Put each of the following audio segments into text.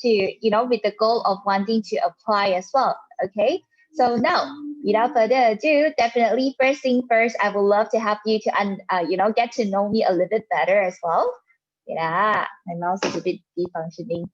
to, you know, with the goal of wanting to apply as well. Okay. So now, without further ado, definitely first thing first, I would love to have you to, you know, get to know me a little bit better as well. Yeah, my mouse is a bit defunctioning.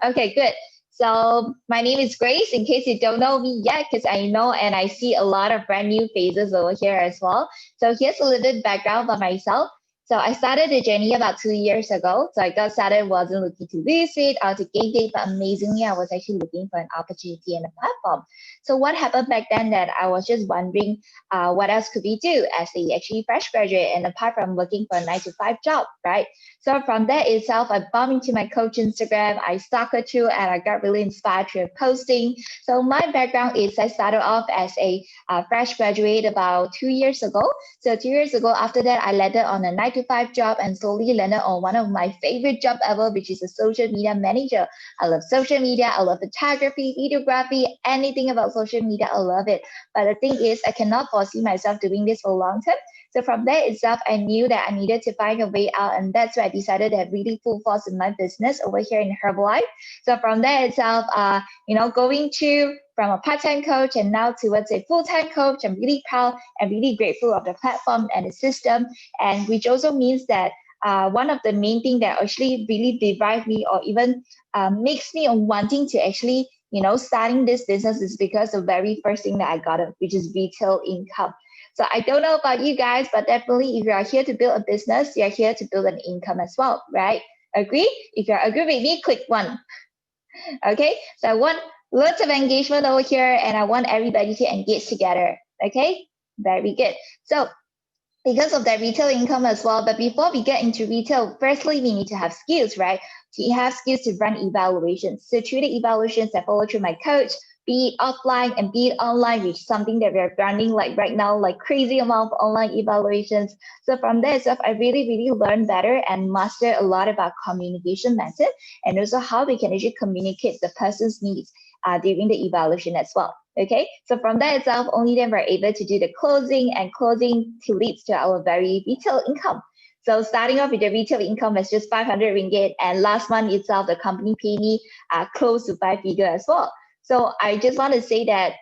Okay, good. So my name is Grace, in case you don't know me yet, because I know and I see a lot of brand new faces over here as well. So here's a little bit background about myself. So I started the journey about 2 years ago. So I got started, wasn't looking to lose weight or to gain weight, but amazingly, I was actually looking for an opportunity and a platform. So what happened back then that I was just wondering what else could we do as a actually fresh graduate and apart from working for a 9 to 5 job, right? So from that itself, I bumped into my coach Instagram. I stalked her too, and I got really inspired through posting. So my background is I started off as a fresh graduate about 2 years ago. So 2 years ago, after that, I landed on a 9 to 5 job and slowly landed on one of my favorite job ever, which is a social media manager. I love social media. I love photography, videography, anything about social media. I love it. But the thing is, I cannot foresee myself doing this for long term. So from there itself, I knew that I needed to find a way out, and that's why I decided to have really full force in my business over here in Herbalife. So from there itself, you know, going to from a part-time coach and now towards a full-time coach, I'm really proud and really grateful of the platform and the system, and which also means that one of the main things that actually really drive me or even makes me wanting to actually, you know, starting this business is because the very first thing that I got, which is retail income. So I don't know about you guys, but definitely if you are here to build a business, you're here to build an income as well, right? Agree? If you agree with me, click one. Okay, so I want lots of engagement over here and I want everybody to engage together. Okay, very good. So because of that retail income as well, but before we get into retail, firstly, we need to have skills, right? To have skills to run evaluations. So through the evaluations I follow through my coach, be it offline and be it online, which is something that we're running like right now, like crazy amount of online evaluations. So from there itself, I really learned better and master a lot about communication method and also how we can actually communicate the person's needs during the evaluation as well. Okay, so from that itself, only then we're able to do the closing and closing to leads to our very retail income. So starting off with the retail income is just 500 ringgit, and last month itself, the company paid me close to 5 figure as well. So I just want to say that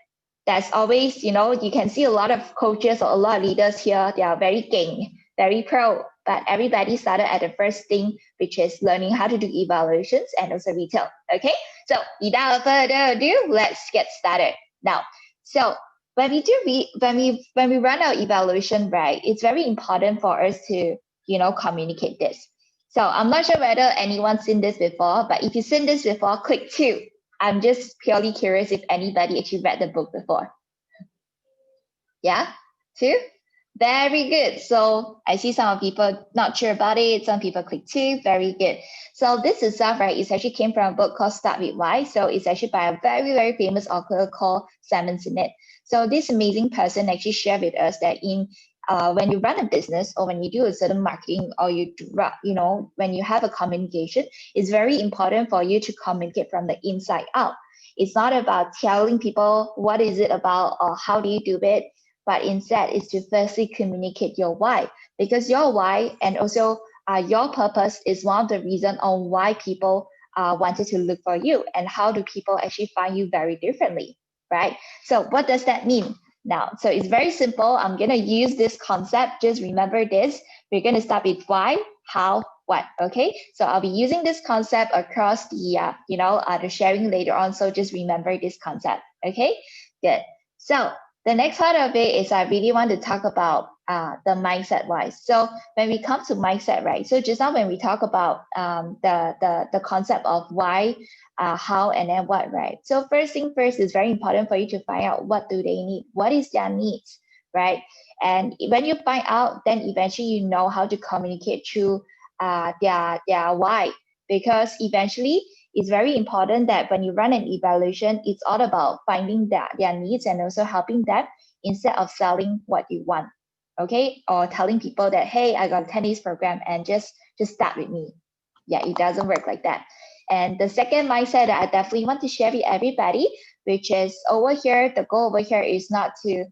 that's always, you know, you can see a lot of coaches or a lot of leaders here, they are very gang, very pro, but everybody started at the first thing, which is learning how to do evaluations and also retail. Okay, so without further ado, let's get started. Now, so when we run our evaluation, right, it's very important for us to, you know, communicate this. So I'm not sure whether anyone's seen this before, but if you've seen this before, click 2. I'm just purely curious if anybody actually read the book before. Yeah, 2? Very good. So I see some people not sure about it. Some people click 2. Very good. So this itself, right, it actually came from a book called Start With Why. So it's actually by a very famous author called Simon Sinek. So this amazing person actually shared with us that in when you run a business or when you do a certain marketing or you know, when you have a communication, it's very important for you to communicate from the inside out. It's not about telling people what is it about or how do you do it, but instead is to firstly communicate your why, because your why and also your purpose is one of the reasons on why people wanted to look for you and how do people actually find you very differently, right? So what does that mean? Now, so it's very simple. I'm going to use this concept. Just remember this. We're going to start with why, how, what. Okay. So I'll be using this concept across the, the sharing later on. So just remember this concept. Okay. Good. So the next part of it is I really want to talk about the mindset wise. So when we come to mindset, right? So just now when we talk about the concept of why, how, and then what, right? So first thing first is very important for you to find out what do they need, what is their needs, right? And when you find out, then eventually you know how to communicate through their why, because eventually it's very important that when you run an evaluation, it's all about finding their needs and also helping them instead of selling what you want, okay? Or telling people that, hey, I got a 10 days program and just start with me. Yeah, it doesn't work like that. And the second mindset that I definitely want to share with everybody, which is over here, the goal over here is not to,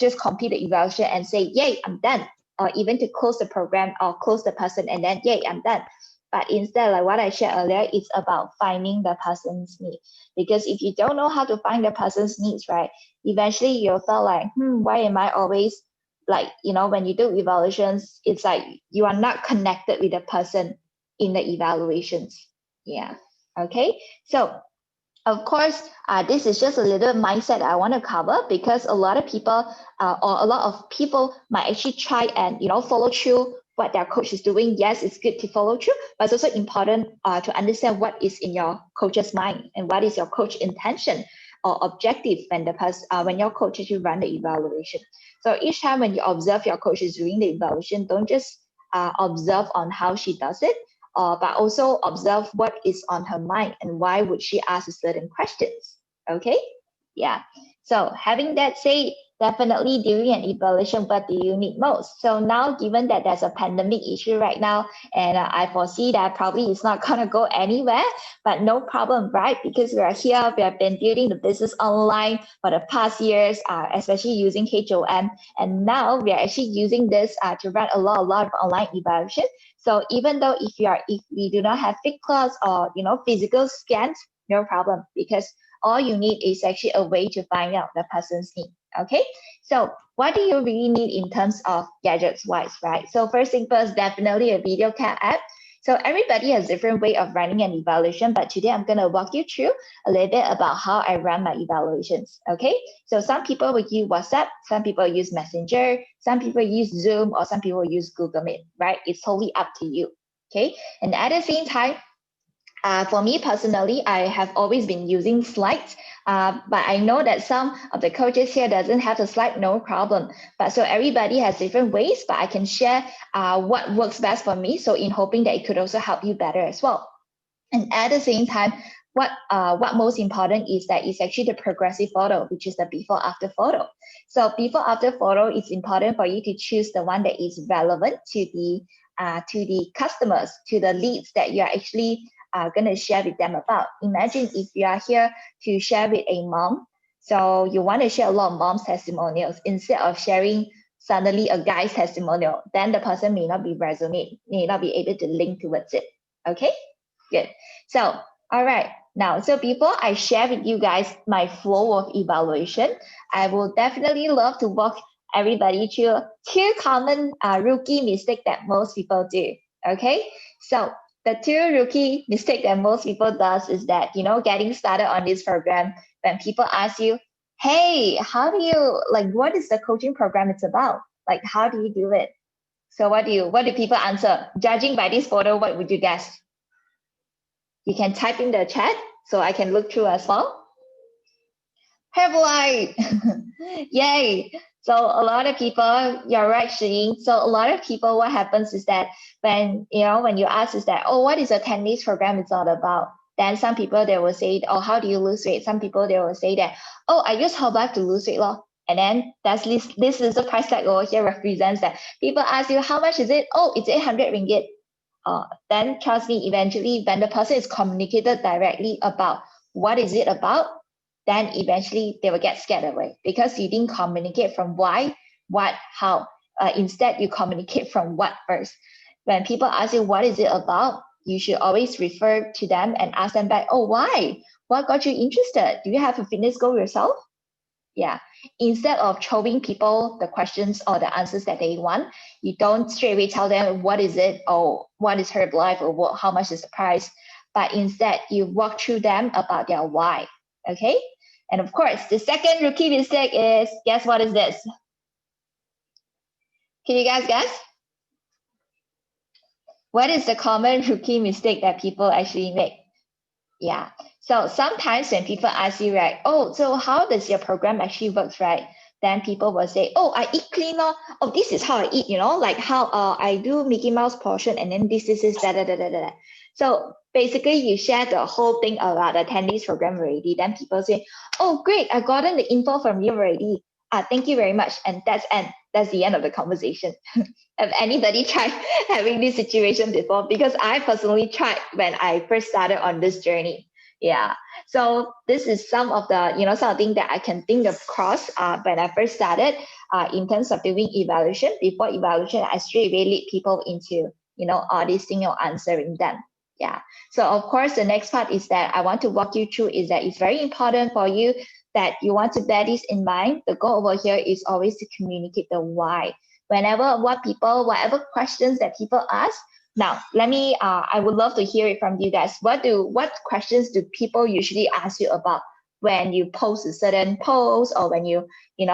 just complete the evaluation and say, yay, I'm done. Or even to close the program or close the person and then, yay, I'm done. but instead, like what I shared earlier, it's about finding the person's need. Because if you don't know how to find the person's needs, right, eventually you'll feel like, why am I always like, when you do evaluations, it's like you are not connected with the person in the evaluations. Yeah. Okay. So of course, this is just a little mindset I want to cover, because a lot of people or a lot of people might actually try and follow through what their coach is doing. Yes, it's good to follow through, but it's also important to understand what is in your coach's mind and what is your coach intention or objective when your coach actually run the evaluation. So each time when you observe your coach is doing the evaluation, don't just observe on how she does it, but also observe what is on her mind and why would she ask certain questions. Okay. Yeah. So having that said, definitely during an evaluation, what do you need most? So now, given that there's a pandemic issue right now, and I foresee that probably it's not going to go anywhere, but no problem, right? Because we are here, we have been building the business online for the past years, especially using HOM. And now we are actually using this to run a lot of online evaluation. So even though if we do not have fit class or physical scans, no problem, because all you need is actually a way to find out the person's need. Okay, so what do you really need in terms of gadgets wise, right? So first thing first, definitely a video chat app. So everybody has different way of running an evaluation, but today I'm going to walk you through a little bit about how I run my evaluations. Okay, so some people will use WhatsApp, some people use Messenger, some people use Zoom, or some people use Google Meet, right? It's totally up to you. Okay, and at the same time, for me personally, I have always been using slides, but I know that some of the coaches here doesn't have the slide, no problem. But so everybody has different ways, but I can share what works best for me. So in hoping that it could also help you better as well. And at the same time, what most important is that it's actually the progressive photo, which is the before after photo. So before after photo, it's important for you to choose the one that is relevant to the customers, to the leads that you are actually going to share with them about. Imagine if you are here to share with a mom, so you want to share a lot of mom's testimonials instead of sharing suddenly a guy's testimonial, then the person may not be able to link towards it. Okay, good. So, all right. Now, so before I share with you guys my flow of evaluation, I will definitely love to walk everybody through two common rookie mistakes that most people do. Okay, so the two rookie mistake that most people does is that getting started on this program, when people ask you, hey, how do you what is the coaching program it's about, like how do you do it? So what do people answer? Judging by this photo, what would you guess? You can type in the chat so I can look through as well. Herbalife. Yay. So a lot of people, you're right, Shireen. So a lot of people, what happens is that when you ask is that, oh, what is a 10 days program it's all about? Then some people, they will say, oh, how do you lose weight? Some people, they will say that, oh, I use Herbalife to lose weight. And then this is the price tag over here represents that. People ask you, how much is it? Oh, it's 800 ringgit. Then trust me, eventually when the person is communicated directly about what is it about, then eventually they will get scared away because you didn't communicate from why, what, how. Instead, you communicate from what first. When people ask you what is it about, you should always refer to them and ask them back, oh, why? What got you interested? Do you have a fitness goal yourself? Yeah. Instead of throwing people the questions or the answers that they want, you don't straight away tell them what is it or what is Herbalife or how much is the price, but instead you walk through them about their why. Okay. And of course, the second rookie mistake is, guess what is this? Can you guys guess? What is the common rookie mistake that people actually make? Yeah. So sometimes when people ask you, right, oh, so how does your program actually works, right? Then people will say, oh, I eat clean. Oh, this is how I eat, like how I do Mickey Mouse portion and then this is da da da da da. So basically you share the whole thing about the 10 days program already. Then people say, oh, great, I gotten the info from you already. Thank you very much. And that's the end of the conversation. Have anybody tried having this situation before? Because I personally tried when I first started on this journey. Yeah. So this is some of the, some of the things that I can think across when I first started in terms of doing evaluation. Before evaluation, I straight away lead people into all these things, answering them. Yeah. So of course, the next part is that I want to walk you through is that it's very important for you that you want to bear this in mind. The goal over here is always to communicate the why. Whatever questions that people ask. Now, I would love to hear it from you guys. What questions do people usually ask you about when you post a certain post, or when you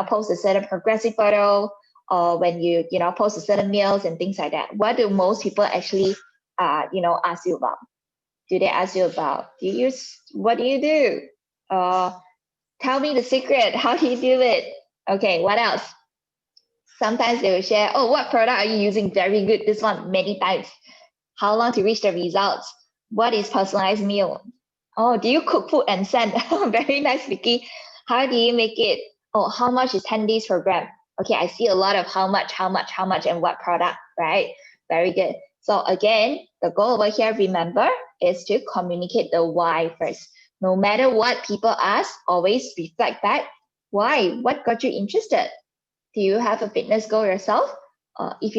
post a certain progressive photo, or when you post a certain meals and things like that? What do most people actually ask you about? Do they ask you about what do you do? Tell me the secret. How do you do it? Okay, what else? Sometimes they will share, oh, what product are you using? Very good. This one many times. How long to reach the results? What is personalized meal? Oh, do you cook food and send? Very nice, Vicky. How do you make it? Oh, how much is 10 days program? Okay, I see a lot of how much, and what product, right? Very good. So again, the goal over here, remember, is to communicate the why first. No matter what people ask, always reflect back. Why? What got you interested? Do you have a fitness goal yourself? If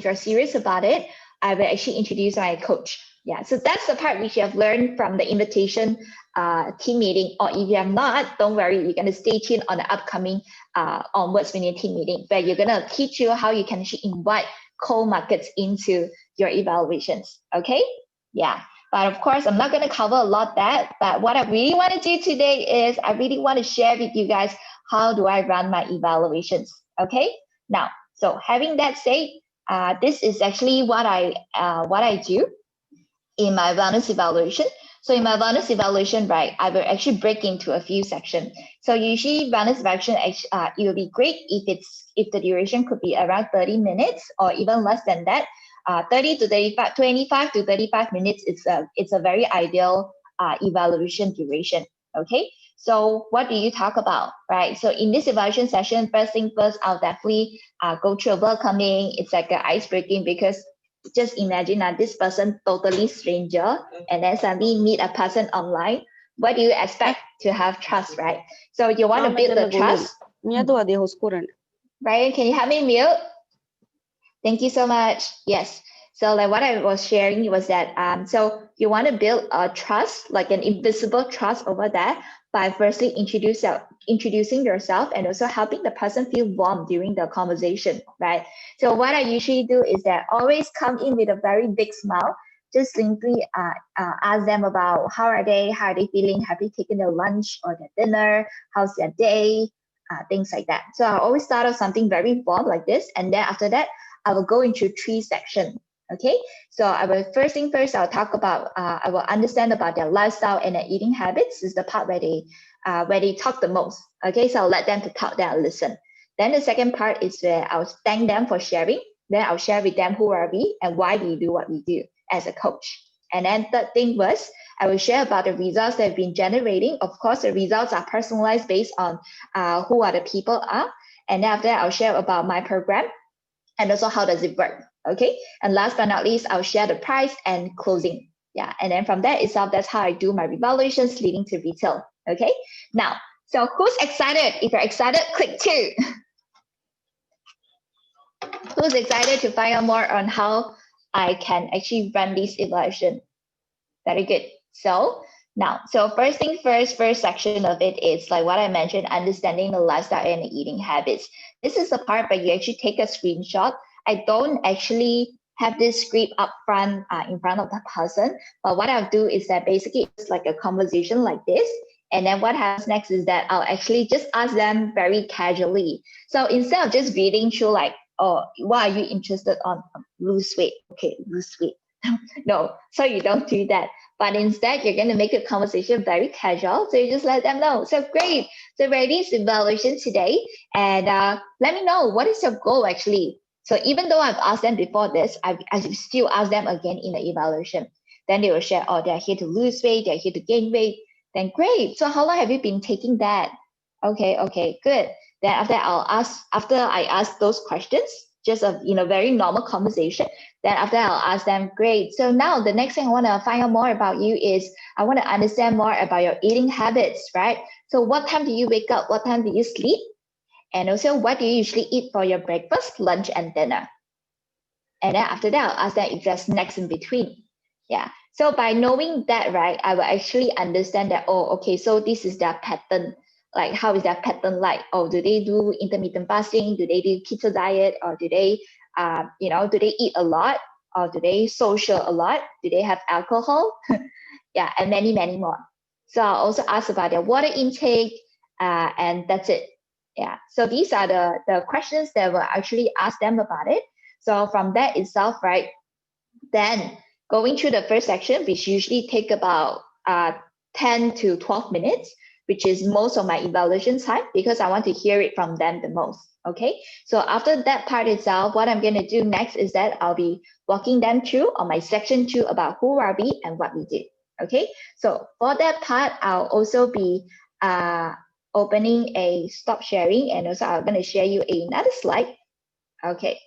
you're serious about it, I will actually introduce my coach. Yeah, so that's the part which you have learned from the invitation team meeting. Or if you have not, don't worry, you're going to stay tuned on the upcoming onwards when your team meeting, where you're going to teach you how you can actually invite cold markets into your evaluations. Okay? Yeah. But of course, I'm not going to cover a lot that. But what I really want to do today is I really want to share with you guys how do I run my evaluations. Okay? Now, so having that said, this is actually what I do in my wellness evaluation. So in my wellness evaluation, right, I will actually break into a few sections. So usually wellness evaluation, it will be great if the duration could be around 30 minutes or even less than that. 25 to 35 minutes it's a very ideal evaluation duration. Okay. So what do you talk about, right? So in this evaluation session, first thing first, I'll definitely go through a welcoming. It's like an ice breaking, because just imagine that this person totally stranger and then suddenly meet a person online. What do you expect to have trust, right? So you want to build the trust. Ryan, can you help me mute? Thank you so much. Yes. So like what I was sharing was that so you want to build a trust, like an invisible trust over there, by firstly introducing yourself and also helping the person feel warm during the conversation, right? So what I usually do is that always come in with a very big smile, just simply ask them about how are they feeling, have they taken their lunch or their dinner, how's their day, things like that. So I always start off something very warm like this, and then after that, I will go into 3 sections. Okay, so I will first thing first, I'll talk about, I will understand about their lifestyle and their eating habits. This is the part where they talk the most. Okay, so I'll let them to talk, then I'll listen. Then the second part is where I'll thank them for sharing. Then I'll share with them who are we and why we do what we do as a coach. And then third thing was, I will share about the results that have been generating. Of course, the results are personalized based on who are the people are. And then after that, I'll share about my program and also how does it work. Okay. And last but not least, I'll share the price and closing. Yeah. And then from there itself, that's how I do my evaluations leading to retail. Okay. Now, so who's excited? If you're excited, click 2. Who's excited to find out more on how I can actually run this evaluation? Very good. So now, so first thing first section of it is like what I mentioned, understanding the lifestyle and the eating habits. This is the part where you actually take a screenshot. I don't actually have this script up front in front of the person, but what I'll do is that basically it's like a conversation like this. And then what happens next is that I'll actually just ask them very casually. So instead of just reading through like, oh, why are you interested on lose weight? Okay, lose weight. No, so you don't do that. But instead, you're going to make a conversation very casual. So you just let them know. So great. So ready is evaluation today. And let me know, what is your goal actually? So even though I've asked them before this, I still ask them again in the evaluation. Then they will share, oh, they're here to lose weight. They're here to gain weight. Then great. So how long have you been taking that? Okay, good. Then after I ask those questions, just a very normal conversation. Then after I'll ask them, great. So now the next thing I want to find out more about you is I want to understand more about your eating habits, right? So what time do you wake up? What time do you sleep? And also what do you usually eat for your breakfast, lunch, and dinner? And then after that, I'll ask them if there's snacks in between. Yeah. So by knowing that, right, I will actually understand that, oh, okay, so this is their pattern. Like, how is their pattern like? Oh, do they do intermittent fasting? Do they do keto diet? Or do they, do they eat a lot? Or do they social a lot? Do they have alcohol? Yeah, and many, many more. So I'll also ask about their water intake, and that's it. Yeah, so these are the questions that will actually ask them about it. So from that itself, right, then going through the first section, which usually take about 10 to 12 minutes, which is most of my evaluation time because I want to hear it from them the most. Okay, so after that part itself, what I'm going to do next is that I'll be walking them through on my section 2 about who are we and what we did. Okay, so for that part, I'll also be opening a stop sharing, and also I'm going to share you another slide. Okay,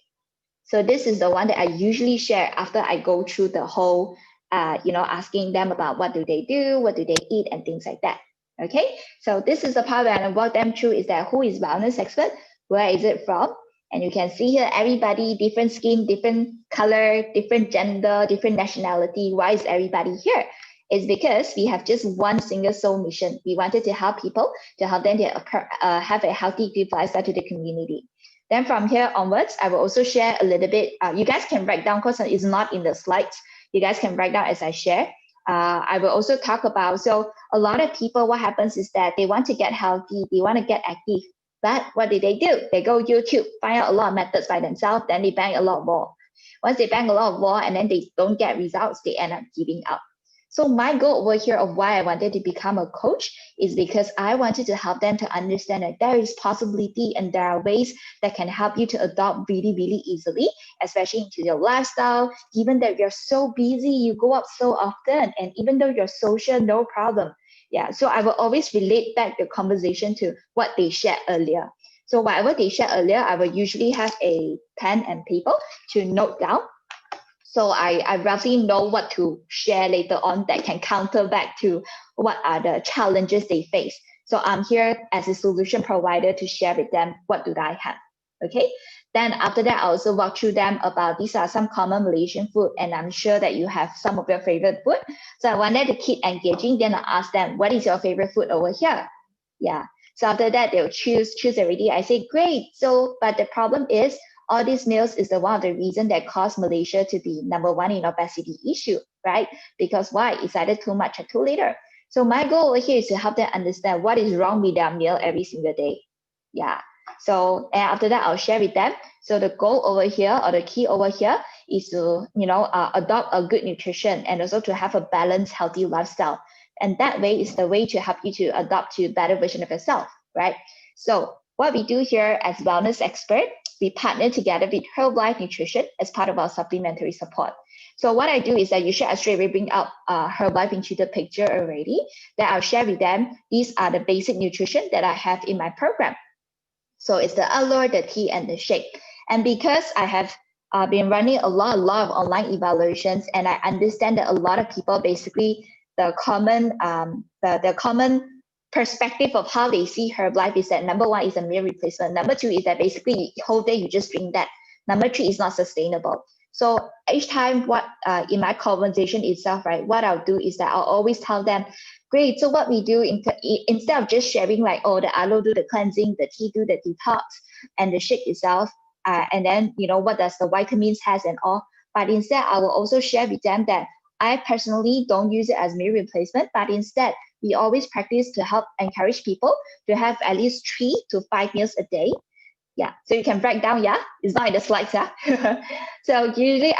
so this is the one that I usually share after I go through the whole, asking them about what do they do, what do they eat, and things like that. Okay, so this is the part where I walk them through is that who is wellness expert, where is it from, and you can see here everybody, different skin, different color, different gender, different nationality. Why is everybody here? It's because we have just one single soul mission. We wanted to help people, to help them to have a healthy, good lifestyle to the community. Then from here onwards, I will also share a little bit. You guys can write down because it's not in the slides. You guys can write down as I share. I will also talk about, so a lot of people, what happens is that they want to get healthy, they want to get active, but what do? They go YouTube, find out a lot of methods by themselves, then they bang a lot more. Once they bang a lot more and then they don't get results, they end up giving up. So my goal over here of why I wanted to become a coach is because I wanted to help them to understand that there is possibility and there are ways that can help you to adopt really, really easily, especially into your lifestyle. Given that you're so busy, you go out so often, and even though you're social, no problem. Yeah, so I will always relate back the conversation to what they shared earlier. So whatever they shared earlier, I will usually have a pen and paper to note down, so I roughly know what to share later on that can counter back to what are the challenges they face. So I'm here as a solution provider to share with them what do I have. Okay. Then after that, I also walk through them about these are some common Malaysian food, and I'm sure that you have some of your favorite food. So I wanted to keep engaging. Then I ask them, what is your favorite food over here? Yeah. So after that, they'll choose already. I say, great. So, but the problem is all these meals is the one of the reason that caused Malaysia to be number one in obesity issue, right? Because why? It's either too much or too little. So my goal over here is to help them understand what is wrong with their meal every single day. Yeah. So and after that, I'll share with them. So the goal over here or the key over here is to, adopt a good nutrition and also to have a balanced, healthy lifestyle. And that way is the way to help you to adopt to a better version of yourself, right? So what we do here as wellness expert, we partner together with Herbalife Nutrition as part of our supplementary support. So what I do is that usually I straight away bring up Herbalife into the picture already. That I'll share with them. These are the basic nutrition that I have in my program. So it's the allure, the tea, and the shake. And because I have been running a lot of online evaluations, and I understand that a lot of people basically the common perspective of how they see Herbalife is that number one is a meal replacement. Number two is that basically whole day you just drink that. Number three is not sustainable. So each time what in my conversation itself, right, what I'll do is that I'll always tell them, great, so what we do instead of just sharing like, oh, the aloe do the cleansing, the tea do the detox, and the shake itself, and then, what does the vitamins has and all. But instead, I will also share with them that I personally don't use it as meal replacement, but instead, we always practice to help encourage people to have at least 3 to 5 meals a day. Yeah, so you can break down. Yeah, it's not in the slides. Yeah. So usually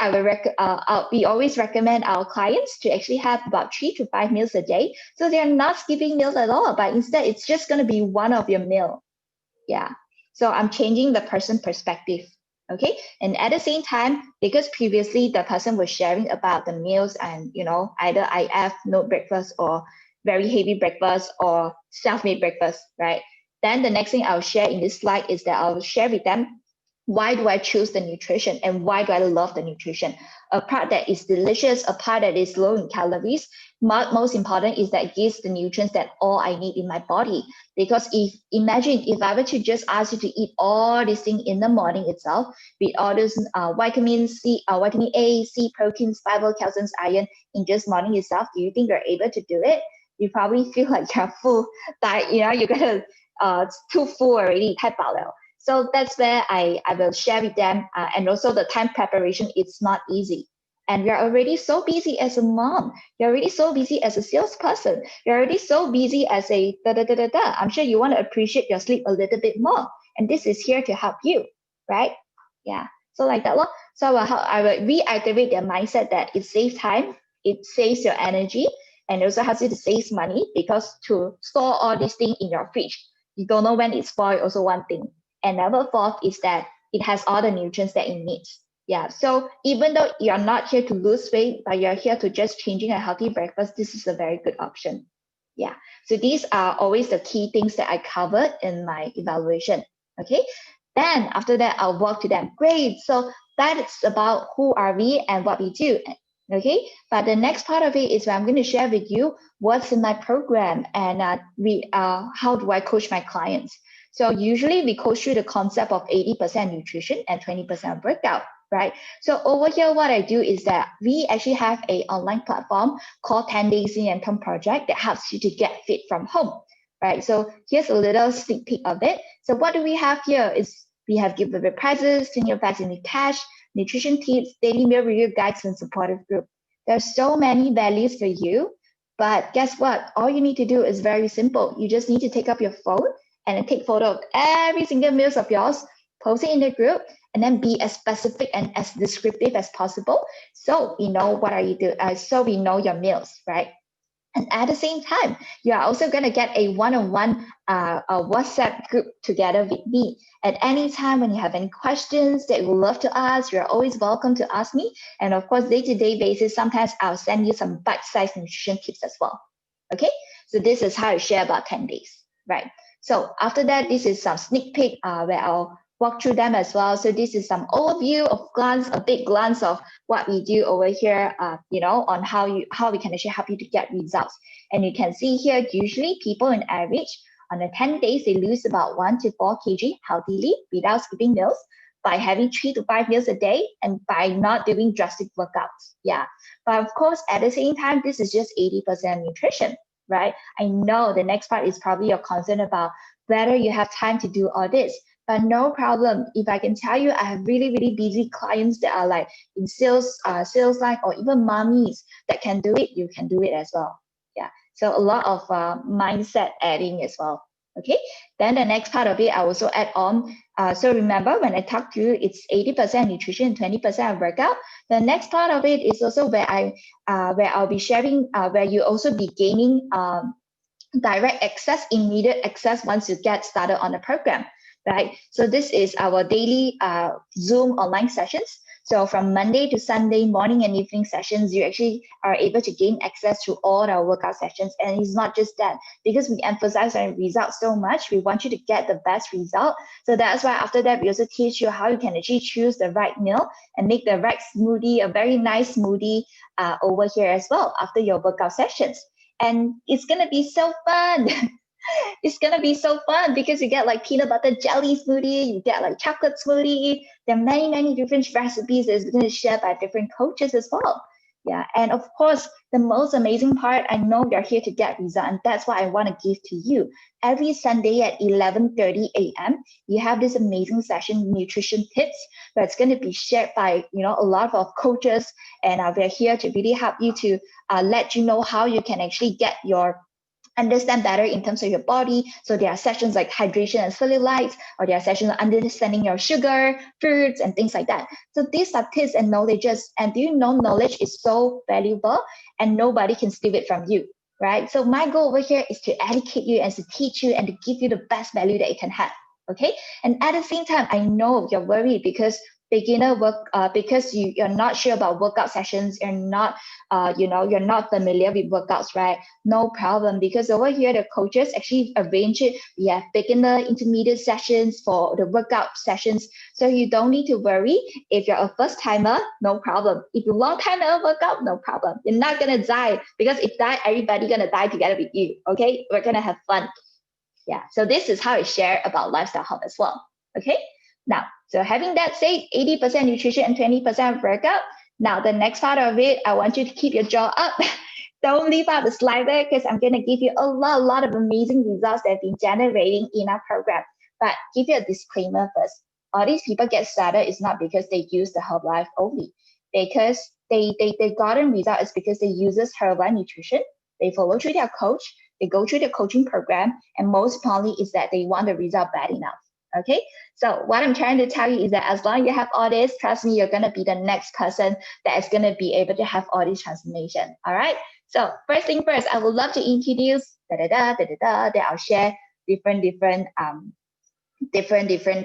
we always recommend our clients to actually have about 3 to 5 meals a day. So they're not skipping meals at all, but instead it's just going to be one of your meal. Yeah. So I'm changing the person perspective. Okay. And at the same time, because previously the person was sharing about the meals and, either IF, no breakfast, or very heavy breakfast, or self-made breakfast, right? Then the next thing I'll share in this slide is that I'll share with them why do I choose the nutrition and why do I love the nutrition? A part that is delicious, a part that is low in calories. Most important is that it gives the nutrients that all I need in my body. Because imagine if I were to just ask you to eat all these things in the morning itself, with all those vitamin C, vitamin A, C, proteins, fiber, calcium, iron in just morning itself, do you think you're able to do it? You probably feel like you're full, that you're gonna too full already, 太饱了. So that's where I will share with them. And also the time preparation, it's not easy. And you're already so busy as a mom. You're already so busy as a salesperson. You're already so busy as a da da da da da. I'm sure you want to appreciate your sleep a little bit more. And this is here to help you, right? Yeah. So like that. So I will reiterate their mindset that it saves time, it saves your energy, and also helps you to save money because to store all these things in your fridge, you don't know when it spoils, also one thing. And number fourth is that it has all the nutrients that it needs. Yeah. So even though you're not here to lose weight, but you're here to just changing a healthy breakfast, this is a very good option. Yeah. So these are always the key things that I covered in my evaluation. Okay. Then after that, I'll walk to them. Great. So that's about who are we and what we do. Okay. But the next part of it is where I'm going to share with you what's in my program and how do I coach my clients. So usually we coach through the concept of 80% nutrition and 20% workout, right? So over here, what I do is that we actually have an online platform called 10 Days in Income Project that helps you to get fit from home, right? So here's a little sneak peek of it. So what do we have here is we have giveaway prizes, senior fats in the cash, nutrition tips, daily meal review guides, and supportive group. There's so many values for you, but guess what? All you need to do is very simple. You just need to take up your phone and take photo of every single meals of yours, post it in the group, and then be as specific and as descriptive as possible. So we know what are you doing. So we know your meals, right? And at the same time, you are also going to get a one-on-one WhatsApp group together with me. At any time when you have any questions that you would love to ask, you're always welcome to ask me. And of course, day-to-day basis, sometimes I'll send you some bite-sized nutrition tips as well. Okay, so this is how I share about 10 days, right? So after that, this is some sneak peek where I'll walk through them as well. So this is some overview of glance, a big glance of what we do over here, on how we can actually help you to get results. And you can see here, usually people in average on the 10 days, they lose about 1 to 4 kg healthily without skipping meals by having 3 to 5 meals a day and by not doing drastic workouts. Yeah. But of course, at the same time, this is just 80% nutrition, right? I know the next part is probably your concern about whether you have time to do all this. But no problem. If I can tell you, I have really, really busy clients that are like in sales line, or even mommies that can do it. You can do it as well. Yeah. So a lot of mindset adding as well. Okay. Then the next part of it, I also add on. So remember when I talked to you, it's 80% nutrition and 20% workout. The next part of it is also where I'll be sharing, where you also be gaining direct access, immediate access once you get started on the program. Right. So this is our daily Zoom online sessions. So from Monday to Sunday, morning and evening sessions, you actually are able to gain access to all our workout sessions. And it's not just that, because we emphasize on results so much, we want you to get the best result. So that's why after that, we also teach you how you can actually choose the right meal and make the right smoothie, a very nice smoothie over here as well after your workout sessions. And it's going to be so fun. It's gonna be so fun because you get like peanut butter jelly smoothie, you get like chocolate smoothie. There are many, many different recipes that's going to share by different coaches as well. Yeah, and of course, the most amazing part, I know you're here to get results, and that's what I want to give to you. Every Sunday at 11:30 a.m., you have this amazing session, nutrition tips, where it's going to be shared by a lot of coaches, and we're here to really help you to let you know how you can actually get your understand better in terms of your body. So there are sessions like hydration and cellulite, or there are sessions on understanding your sugar, fruits, and things like that. So these are tips and knowledges. And do you know knowledge is so valuable and nobody can steal it from you, right? So my goal over here is to educate you and to teach you and to give you the best value that you can have. Okay. And at the same time, I know you're worried because beginner work because you're not sure about workout sessions, you're not you're not familiar with workouts, right? No problem, because over here the coaches actually arrange it. We have beginner, intermediate sessions for the workout sessions, so you don't need to worry. If you're a first timer, no problem. If you're long time never workout, no problem. You're not gonna die, because if die, everybody gonna die together with you. Okay, we're gonna have fun. Yeah, so this is how I share about Lifestyle Hub as well. Okay, now, so having that said, 80% nutrition and 20% workout. Now, the next part of it, I want you to keep your jaw up. Don't leave out the slide there, because I'm going to give you a lot of amazing results that have been generating in our program. But give you a disclaimer first. All these people get started is not because they use the Herbalife only. Because they gotten result is because they uses Herbalife nutrition. They follow through their coach. They go through the coaching program. And most importantly is that they want the result bad enough. Okay, so what I'm trying to tell you is that as long as you have all this, trust me, you're going to be the next person that is going to be able to have all this transformation. All right, so first thing first, I would love to introduce that I'll share different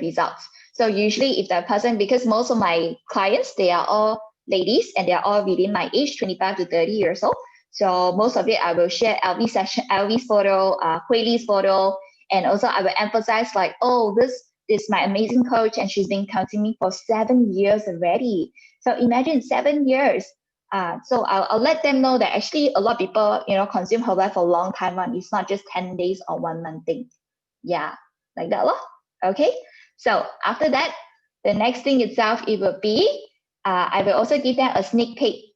results. So usually if the person, because most of my clients, they are all ladies and they're all within my age, 25 to 30 years old. So most of it I will share LV's photo, Hui Li's photo, and also I will emphasize like, oh, this is my amazing coach and she's been coaching me for 7 years already. So imagine 7 years. So I'll let them know that actually a lot of people, consume Herbalife for a long time. It's not just 10 days or 1 month thing. Yeah, like that. Okay. So after that, the next thing itself, it will be, I will also give them a sneak peek.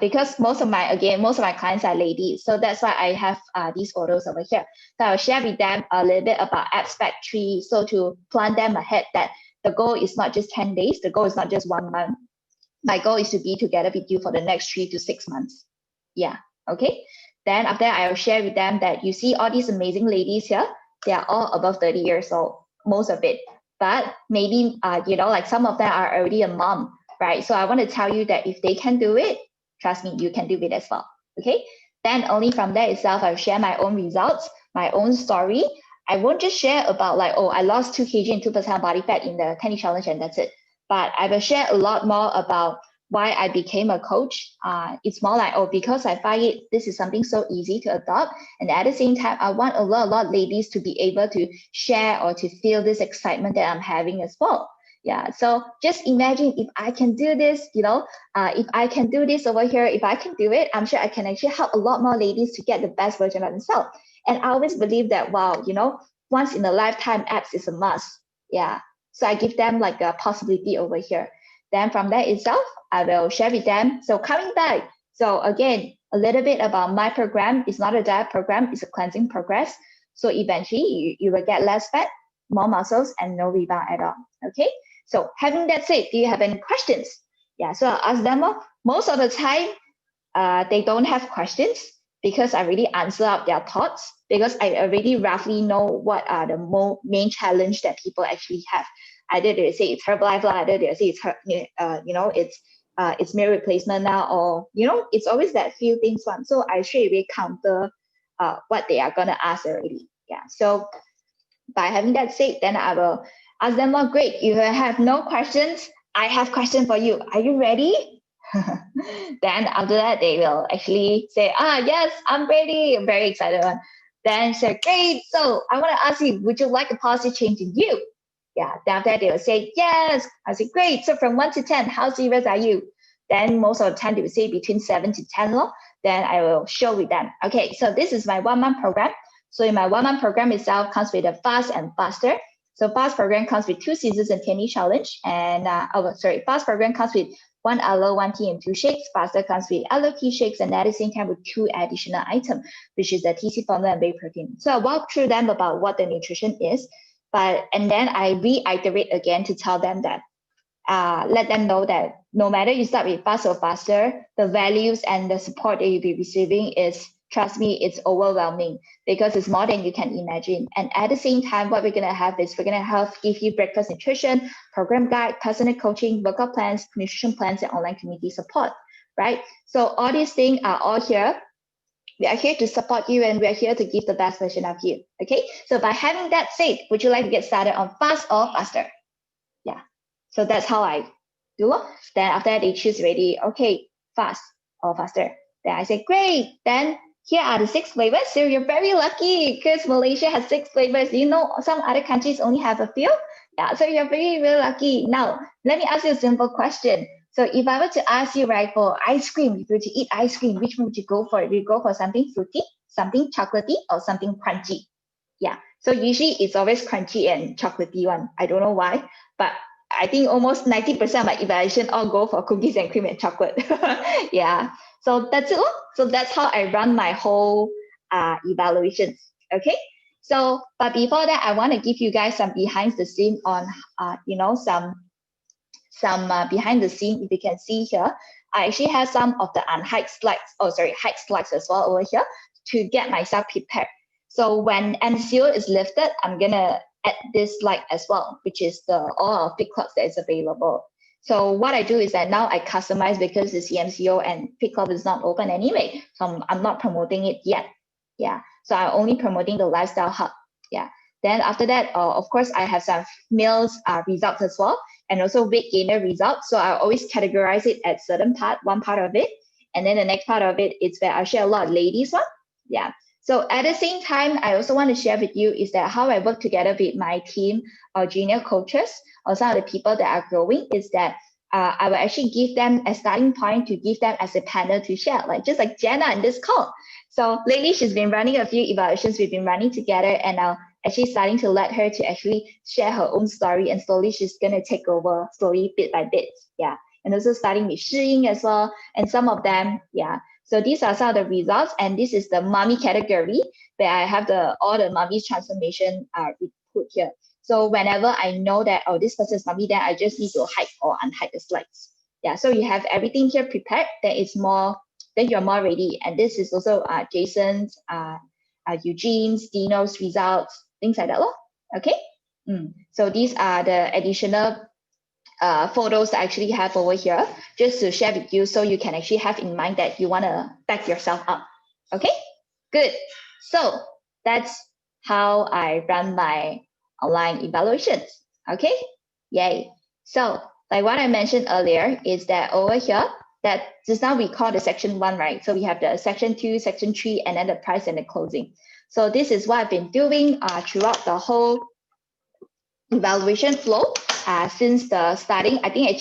Because most of my clients are ladies, so that's why I have these photos over here. So I'll share with them a little bit about Abs Factory, so to plan them ahead that the goal is not just 10 days, the goal is not just 1 month. My goal is to be together with you for the next 3 to 6 months. Yeah, okay. Then after that, I'll share with them that you see all these amazing ladies here, they are all above 30 years old, most of it. But maybe, like some of them are already a mom, right? So I want to tell you that if they can do it, trust me, you can do it as well. Okay. Then only from there itself, I'll share my own results, my own story. I won't just share about like, oh, I lost 2 kg and 2% body fat in the 10 challenge and that's it. But I will share a lot more about why I became a coach. It's more like, oh, because I find this is something so easy to adopt. And at the same time, I want a lot of ladies to be able to share or to feel this excitement that I'm having as well. Yeah, so just imagine if I can do this, if I can do this over here, if I can do it, I'm sure I can actually help a lot more ladies to get the best version of themselves. And I always believe that, wow, once in a lifetime, abs is a must. Yeah, so I give them like a possibility over here. Then from that itself, I will share with them. So coming back, so again, a little bit about my program. It's not a diet program, it's a cleansing progress. So eventually you will get less fat, more muscles, and no rebound at all. Okay. So having that said, do you have any questions? Yeah, so I'll ask them. Most of the time, they don't have questions because I already answer up their thoughts, because I already roughly know what are the main challenge that people actually have. Either they say it's Herbalife, either they say it's meal replacement now, or it's always that few things one. So I straight away counter what they are gonna ask already. Yeah. So by having that said, then I will ask them, well, great, you have no questions, I have question for you. Are you ready? Then after that, they will actually say, yes, I'm ready. I'm very excited. Then say, great. So I want to ask you, would you like a positive change in you? Yeah. Then after that, they will say, yes. I say, great. So from 1 to 10, how serious are you? Then most of the time they will say between 7 to 10. Then I will show with them. Okay. So this is my 1 month program. So in my 1 month program itself comes with a fast and faster. So fast program comes with 2 seasons and 10 challenge. And fast program comes with 1 aloe, 1 tea, and 2 shakes. Faster comes with aloe tea shakes, and at the same time with 2 additional items, which is the TC formula and whey protein. So I walk through them about what the nutrition is, and then I reiterate again to tell them that, let them know that no matter you start with fast or faster, the values and the support that you'll be receiving is, trust me, it's overwhelming, because it's more than you can imagine. And at the same time, what we're going to have is we're going to give you breakfast nutrition, program guide, personal coaching, workout plans, nutrition plans, and online community support, right? So all these things are all here. We are here to support you, and we are here to give the best version of you. Okay. So by having that said, would you like to get started on fast or faster? Yeah. So that's how I Then after that, they choose already, okay, fast or faster. Then I say, great. Then here are the 6 flavors. So you're very lucky because Malaysia has 6 flavors. Do you know some other countries only have a few? Yeah, so you're very, very lucky. Now, let me ask you a simple question. So if I were to ask you, right, for ice cream, if you were to eat ice cream, which one would you go for? Would you go for something fruity, something chocolatey, or something crunchy? Yeah, so usually it's always crunchy and chocolatey one. I don't know why, but I think almost 90% of my evaluation all go for cookies and cream and chocolate. Yeah, so that's it. So that's how I run my whole evaluations. Okay. So, but before that, I want to give you guys some behind the scene on, some behind the scene. If you can see here, I actually have some of the unhiked slides. Oh, sorry, hiked slides as well over here to get myself prepared. So when MCO is lifted, I'm gonna add this slide as well, which is the all our Fit Clubs that is available. So what I do is that now I customize because the CMCO and Fit Club is not open anyway. So I'm not promoting it yet. Yeah. So I'm only promoting the Lifestyle Hub. Yeah. Then after that, of course, I have some meals results as well, and also weight gainer results. So I always categorize it at one part of it. And then the next part of it is where I share a lot of ladies one. Yeah. So at the same time, I also want to share with you is that how I work together with my team or junior coaches or some of the people that are growing is that I will actually give them a starting point to give them as a panel to share, like just like Jenna in this call. So lately she's been running a few evaluations we've been running together, and now actually starting to let her to actually share her own story, and slowly she's going to take over slowly bit by bit. Yeah. And also starting with Shiying as well. And some of them, yeah. So these are some of the results, and this is the mommy category where I have all the mommy's transformation put here. So whenever I know that, oh, this person is mommy, then I just need to hide or unhide the slides. Yeah, so you have everything here prepared, then you're more ready. And this is also Jason's, Eugene's, Dino's results, things like that. Okay. So these are the additional photos that I actually have over here just to share with you, so you can actually have in mind that you want to back yourself up. Okay, good. So that's how I run my online evaluations. Okay, yay. So like what I mentioned earlier is that over here, that just now we call the section 1, right? So we have the section 2, section 3, and then the price and the closing. So this is what I've been doing throughout the whole evaluation flow. Since the starting, I think it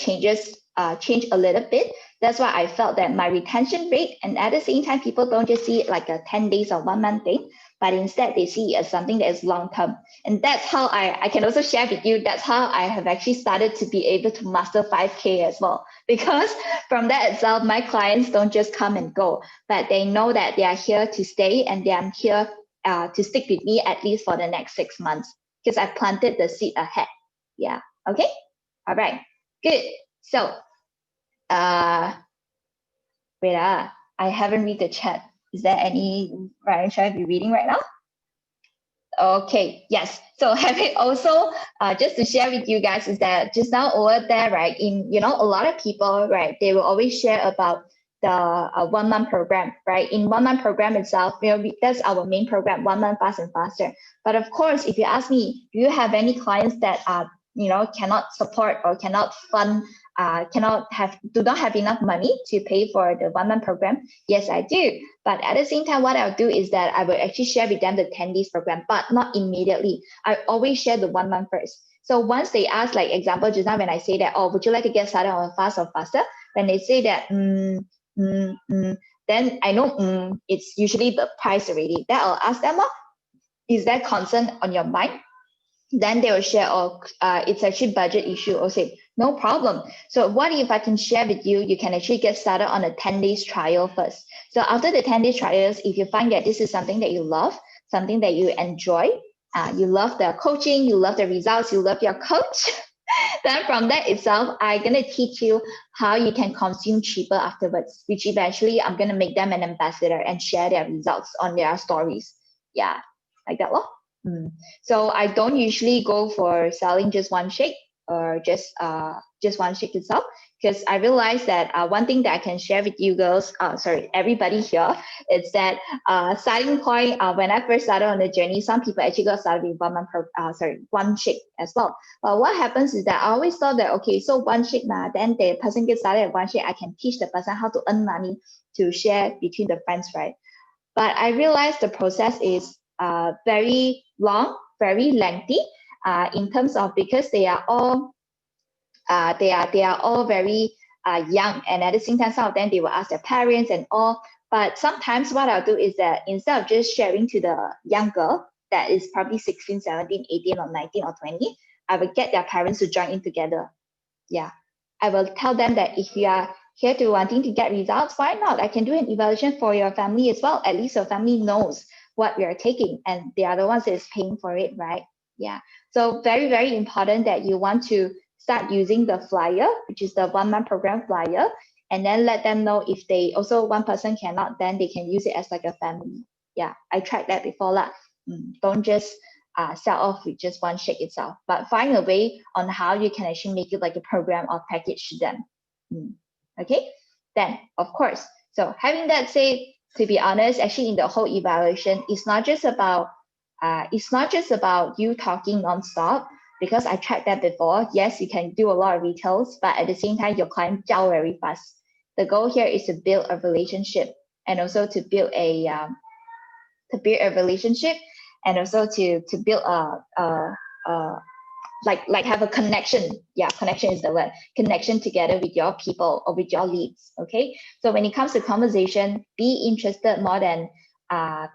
changed a little bit. That's why I felt that my retention rate, and at the same time, people don't just see it like a 10 days or 1 month thing, but instead they see it as something that is long term. And that's how I can also share with you, that's how I have actually started to be able to master 5K as well. Because from that itself, my clients don't just come and go, but they know that they are here to stay, and they are here to stick with me at least for the next 6 months, because I planted the seed ahead. Yeah. Okay. All right. Good. So, wait. I haven't read the chat. Is there any Ryan should I be reading right now? Okay. Yes. So having also just to share with you guys is that just now over there, right? In a lot of people, right? They will always share about the 1 month program, right? In 1 month program itself, that's our main program, 1 month fast and faster. But of course, if you ask me, do you have any clients that are cannot support or cannot fund, do not have enough money to pay for the 1 month program? Yes, I do. But at the same time, what I'll do is that I will actually share with them the 10 days program, but not immediately. I always share the 1 month first. So once they ask, like example, just now when I say that, oh, would you like to get started on fast or faster? When they say that, then I know it's usually the price already. Then I'll ask them, is that concern on your mind? Then they will share, it's actually budget issue. Or say, no problem. So what if I can share with you, you can actually get started on a 10 days trial first. So after the 10 days trials, if you find that this is something that you love, something that you enjoy, you love the coaching, you love the results, you love your coach, then from that itself, I'm going to teach you how you can consume cheaper afterwards, which eventually I'm going to make them an ambassador and share their results on their stories. Yeah, like that. So I don't usually go for selling just one shake or just one shake itself. because I realized that one thing that I can share with you girls, sorry, everybody here, is that starting point, when I first started on the journey, some people actually got started with 1 month, one shake as well. But what happens is that I always thought that, okay, so one shake, then the person gets started at one shake, I can teach the person how to earn money to share between the friends, right? But I realized the process is very long, very lengthy, in terms of, because they are all very young, and at the same time, some of them, they will ask their parents and all. But sometimes what I'll do is that instead of just sharing to the young girl that is probably 16, 17, 18, or 19 or 20, I will get their parents to join in together. Yeah, I will tell them that if you are here to wanting to get results, why not? I can do an evaluation for your family as well. At least your family knows what we are taking, and they are the ones that is paying for it, right? Yeah. So very, very important that you want to start using the flyer, which is the 1 month program flyer, and then let them know if they also, one person cannot, then they can use it as like a family. Yeah, I tried that before lah. Don't just sell off with just one shake itself, but find a way on how you can actually make it like a program or package to them. Okay, then of course, so having that said, to be honest, actually in the whole evaluation, it's not just about you talking nonstop, because I tried that before. Yes, you can do a lot of retails, but at the same time, your client gel very fast. The goal here is to build a relationship, and also to build a relationship, and also to build like have a connection. Yeah, connection is the word. Connection together with your people or with your leads. Okay. So when it comes to conversation, be interested more than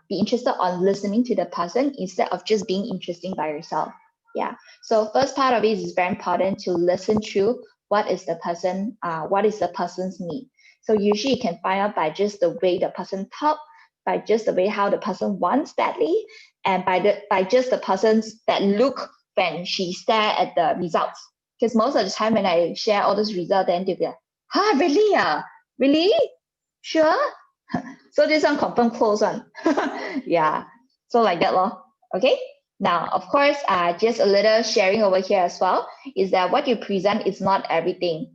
be interested on listening to the person instead of just being interesting by yourself. Yeah. So first part of it is very important to listen through what is the person's need. So usually you can find out by just the way the person talk, by just the way how the person wants badly, and by just the person's that look when she stare at the results. Because most of the time when I share all those results, then they'll be like, huh, really? Really? Sure? So this one confirm close one. Yeah. So like that lor. Okay. Now, of course, just a little sharing over here as well is that what you present is not everything,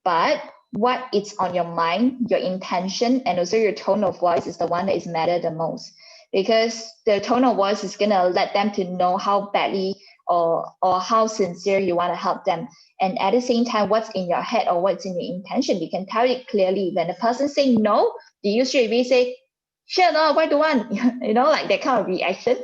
but what is on your mind, your intention, and also your tone of voice is the one that is matter the most, because the tone of voice is gonna let them to know how badly or how sincere you want to help them. And at the same time, what's in your head or what's in your intention, you can tell it clearly. When the person say no, do you straight away say, sure, no, why do want? Like that kind of reaction.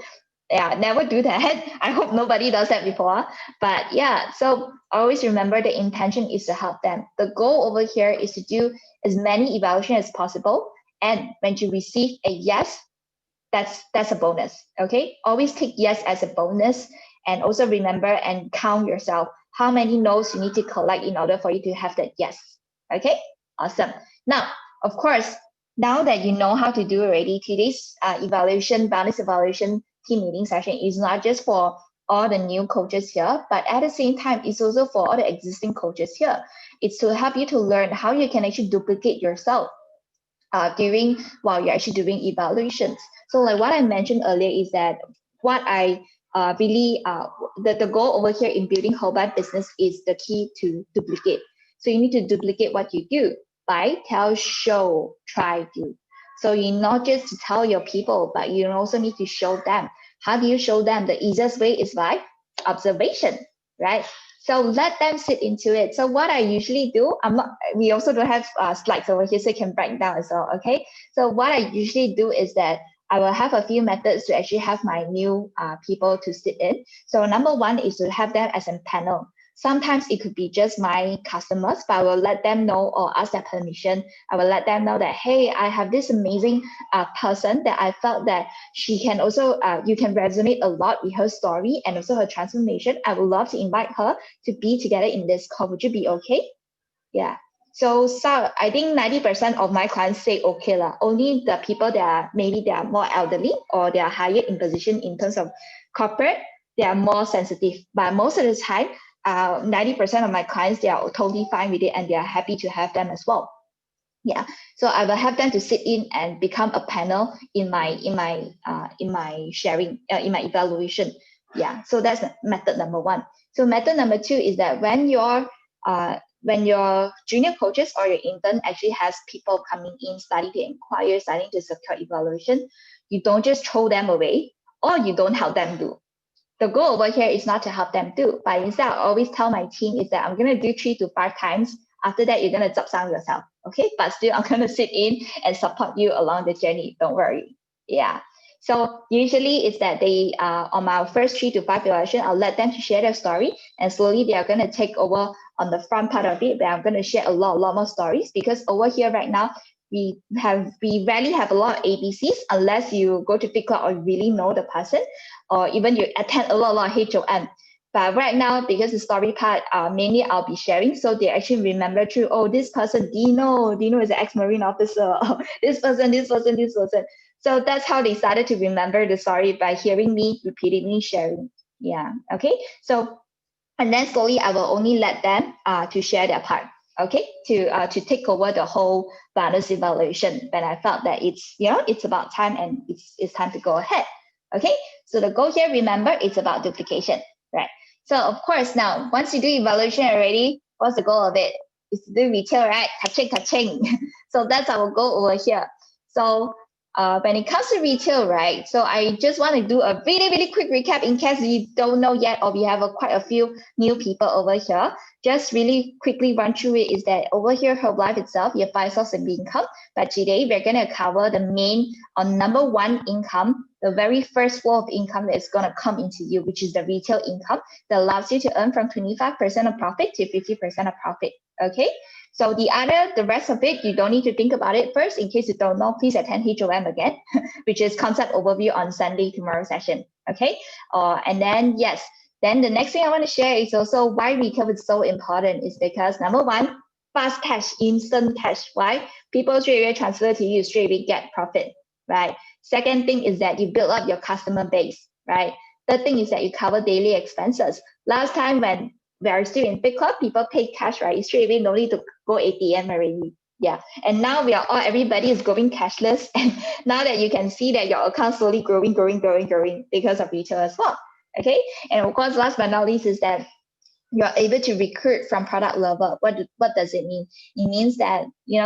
Yeah, never do that. I hope nobody does that before. But yeah, so always remember the intention is to help them. The goal over here is to do as many evaluations as possible. And when you receive a yes, that's a bonus. Okay, always take yes as a bonus, and also remember and count yourself how many no's you need to collect in order for you to have that yes. Okay, awesome. Now, of course, now that you know how to do already, today's bonus evaluation team meeting session is not just for all the new coaches here, but at the same time, it's also for all the existing coaches here. It's to help you to learn how you can actually duplicate yourself while you're actually doing evaluations. So like what I mentioned earlier is that what I the goal over here in building whole by business is the key to duplicate. So you need to duplicate what you do: buy, tell, show, try, do. So you not just to tell your people, but you also need to show them. How do you show them? The easiest way is by observation, right? So let them sit into it. So what I usually do, we also don't have slides over here so you can break down as well, okay? So what I usually do is that I will have a few methods to actually have my new people to sit in. So number one is to have them as a panel. Sometimes it could be just my customers, but I will let them know or ask their permission. I will let them know that, hey, I have this amazing person that I felt that she can also, you can resonate a lot with her story and also her transformation. I would love to invite her to be together in this call. Would you be okay? Yeah. So I think 90% of my clients say okay lah. Only the people that are maybe they are more elderly or they are higher in position in terms of corporate, they are more sensitive. But most of the time, 90% of my clients, they are totally fine with it and they are happy to have them as well. Yeah, so I will have them to sit in and become a panel in my sharing, in my evaluation. Yeah, so that's method number one. So method number two is that when your when your junior coaches or your intern actually has people coming in starting to inquire, starting to secure evaluation, you don't just throw them away or you don't help them do. The goal over here is not to help them do, but instead I always tell my team is that I'm going to do 3 to 5 times. After that, you're going to drop down yourself. Okay. But still, I'm going to sit in and support you along the journey. Don't worry. Yeah. So usually it's that they on my first 3 to 5 evaluation, I'll let them to share their story, and slowly they are going to take over on the front part of it, but I'm going to share a lot more stories, because over here right now, we rarely have a lot of ABCs unless you go to Fit Club or really know the person, or even you attend a lot of HOM. But right now, because the story part, mainly I'll be sharing, so they actually remember through, oh, this person, Dino is an ex-Marine officer, oh, this person. So that's how they started to remember the story, by hearing me repeatedly sharing. Yeah, okay. So, and then slowly I will only let them to share their part, okay, to take over the whole bonus evaluation when I felt that it's about time and it's time to go ahead. Okay, so the goal here, remember, it's about duplication, right? So of course, now once you do evaluation already, what's the goal of it? It's to do retail, right? Ka-ching. So that's our goal over here. So when it comes to retail, right? So I just want to do a really quick recap in case you don't know yet, or we have quite a few new people over here. Just really quickly run through it is that over here, Herbalife itself, you have 5 sources of income. But today, we're going to cover the main on number 1 income, the very first flow of income that is going to come into you, which is the retail income that allows you to earn from 25% of profit to 50% of profit. Okay. So the rest of it, you don't need to think about it first. In case you don't know, please attend HOM again, which is concept overview on Sunday, tomorrow session. Okay. And then, yes, then the next thing I want to share is also why retail is so important is because number 1, fast cash, instant cash. Why? People straight away transfer to you, straight away get profit, right? Second thing is that you build up your customer base, right? Third thing is that you cover daily expenses. Last time when we are still in Fit Club, people pay cash, right? Straight away, no need to go ATM already. Yeah. And now everybody is going cashless. And now that you can see that your account slowly growing because of retail as well. Okay. And of course, last but not least is that you're able to recruit from product level. What does it mean? It means that,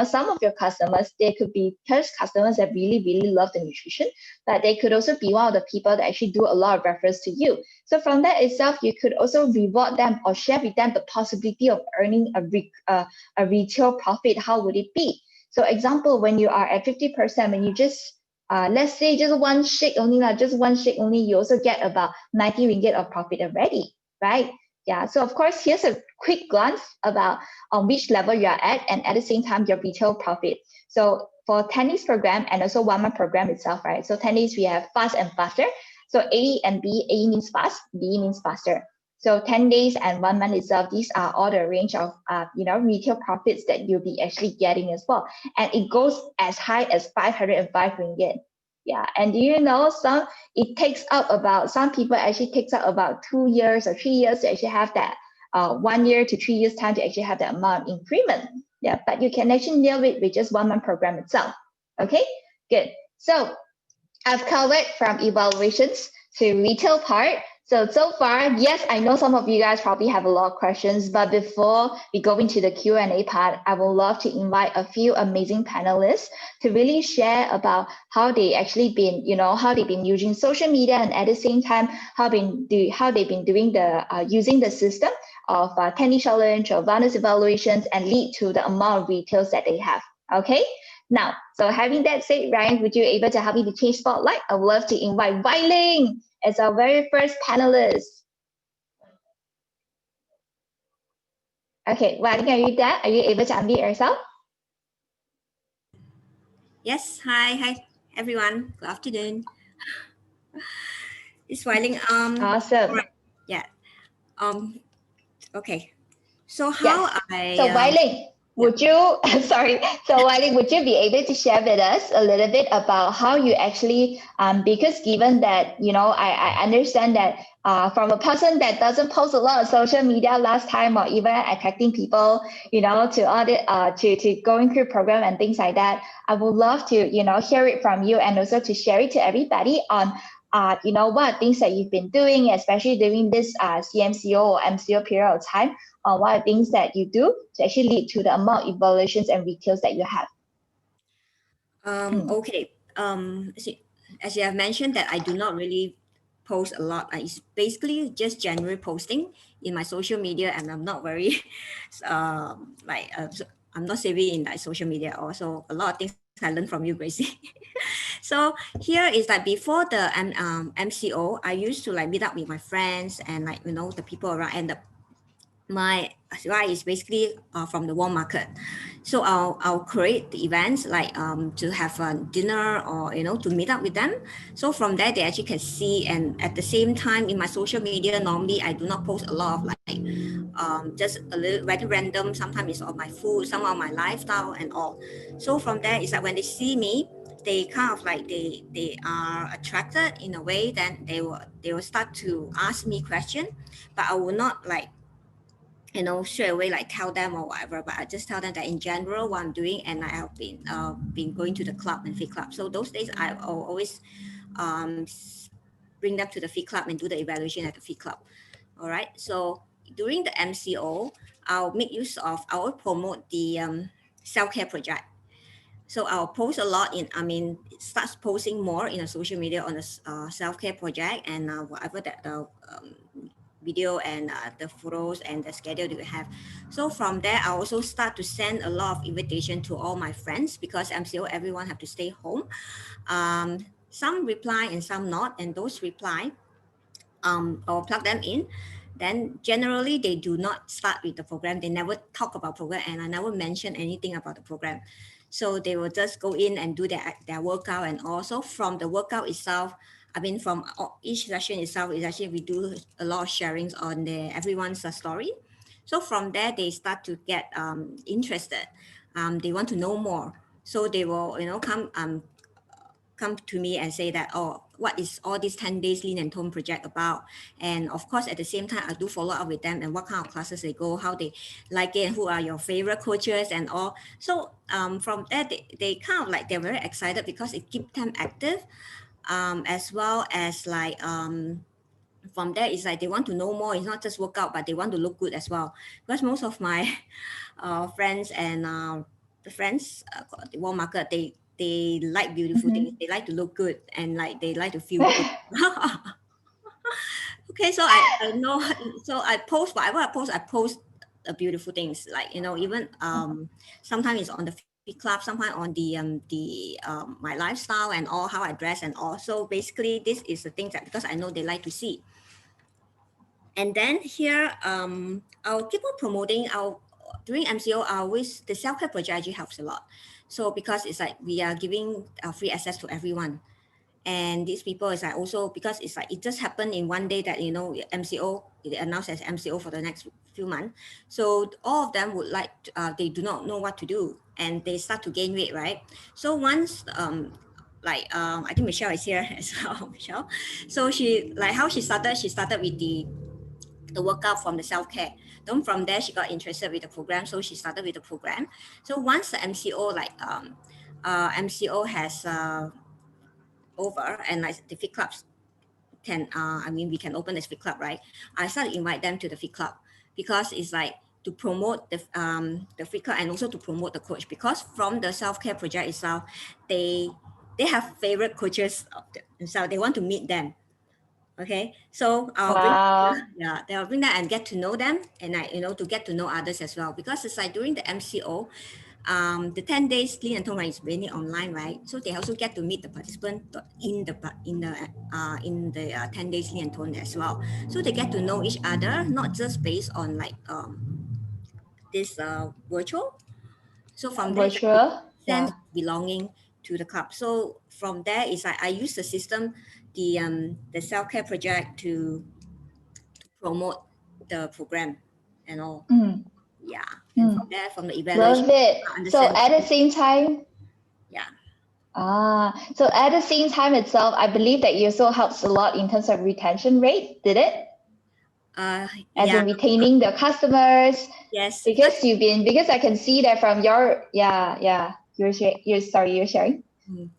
some of your customers, they could be first customers that really love the nutrition, but they could also be one of the people that actually do a lot of referrals to you. So from that itself, you could also reward them or share with them the possibility of earning a retail profit. How would it be? So example, when you are at 50%, when you just let's say just one shake only, you also get about 90 ringgit of profit already, right? Yeah, so of course, here's a quick glance about on which level you are at, and at the same time, your retail profit. So for 10 days program and also 1 month program itself, right? So 10 days, we have fast and faster. So A and B, A means fast, B means faster. So 10 days and 1 month itself, these are all the range of, retail profits that you'll be actually getting as well. And it goes as high as 505 ringgit. Yeah, and do you know some people actually takes up about 2 years or 3 years to actually have that 1 year to 3 years time to actually have that amount of increment. Yeah, but you can actually nail it with just 1 month program itself. Okay, good. So I've covered from evaluations to retail part. So far, yes, I know some of you guys probably have a lot of questions, but before we go into the Q&A part, I would love to invite a few amazing panelists to really share about how they actually been, how they've been using social media, and at the same time, how they've been doing using the system of 10 challenge or bonus evaluations and lead to the amount of retails that they have. Okay. Now, so having that said, Ryan, would you able to help me to change spotlight? I would love to invite Wai Ling as our very first panelist. Okay, Wai Ling, are you there? Are you able to unmute yourself? Yes, hi everyone. Good afternoon. It's Wai Ling. Awesome. Right. Yeah. Okay. So how yes. So Wai Ling, would you Wai Ling, would you be able to share with us a little bit about how you actually because given that I understand that from a person that doesn't post a lot of social media last time, or even attracting people to all the to going through program and things like that, I would love to hear it from you, and also to share it to everybody on what are things that you've been doing, especially during this CMCO or MCO period of time? What are things that you do to actually lead to the amount of evaluations and retails that you have? Okay. As you have mentioned that I do not really post a lot. It's basically just general posting in my social media, and I'm not very, I'm not savvy in like social media. Also, a lot of things I learned from you, Gracie. So here is like before the MCO, I used to like meet up with my friends and like the people around, and my right is basically from the warm market. So I'll create the events like to have a dinner or to meet up with them. So from there they actually can see, and at the same time in my social media normally I do not post a lot of like just a little very random. Sometimes it's of my food, some of my lifestyle and all. So from there it's like when they see me, they kind of like they are attracted in a way. Then they will start to ask me question, but I will not like straight away like tell them or whatever, but I just tell them that in general what I'm doing, and I have been going to the club and fit club. So those days I'll always um, bring them to the fit club and do the evaluation at the fit club. All right. So during the MCO, I'll make use of, I will promote the self-care project. So I'll post a lot in, I mean, starts posting more in a social media on a self-care project, and whatever that the video and the photos and the schedule that we have. So from there, I also start to send a lot of invitation to all my friends, because MCO, everyone have to stay home. Some reply and some not, and those reply, I'll plug them in. Then generally they do not start with the program. They never talk about program, and I never mention anything about the program. So they will just go in and do their workout, and also from the workout itself, I mean from each session itself is actually we do a lot of sharings on everyone's story. So from there they start to get interested. They want to know more. So they will come to me and say that, oh, what is all this 10 days lean and tone project about? And of course, at the same time, I do follow up with them and what kind of classes they go, how they like it, and who are your favorite coaches and all. So from there, they kind of like, they're very excited because it keeps them active, as well as like, from there it's like they want to know more. It's not just workout, but they want to look good as well. Because most of my friends and the friends the warm market, they like beautiful things. They like to look good, and like they like to feel good. Okay, so I know. So I post whatever I post beautiful things, like even sometimes it's on the fit club, sometimes on the my lifestyle and all, how I dress and all. So basically this is the things that, because I know they like to see. And then here, I'll keep on promoting our, during MCO, I always, the self-care project actually helps a lot. So because it's like we are giving free access to everyone. And these people is like also, because it's like, it just happened in one day that, MCO, it announced as MCO for the next few months. So all of them would like, they do not know what to do, and they start to gain weight, right? So once, I think Michelle is here as well, Michelle. So she, like how she started with the workout from the self-care. Then from there, she got interested with the program. So she started with the program. So once the MCO, MCO has over, and like the fit clubs can, we can open this fit club, right? I started to invite them to the fit club, because it's like to promote the fit club and also to promote the coach, because from the self-care project itself, they have favorite coaches of themselves. They want to meet them. Okay, so I'll bring, Wow. yeah, they'll bring that and get to know them, and to get to know others as well, because it's like during the MCO, the 10 days clean and tone run is mainly online, right? So they also get to meet the participant in the 10 days clean and tone as well. So they get to know each other, not just based on like this virtual. So from there, it's like Virtual. sense Yeah. of belonging to the club. So from there, it's like I use the system, the self-care project to promote the program and all. Mm, Yeah. And from mm. there, from the evaluation, Love it. I So understand. at the same time, Yeah. so at the same time itself, I believe that you also helps a lot in terms of retention rate, did it? As Yeah. in retaining the customers, Yes. Because because I can see that from your, you're sorry, you're sharing. mm,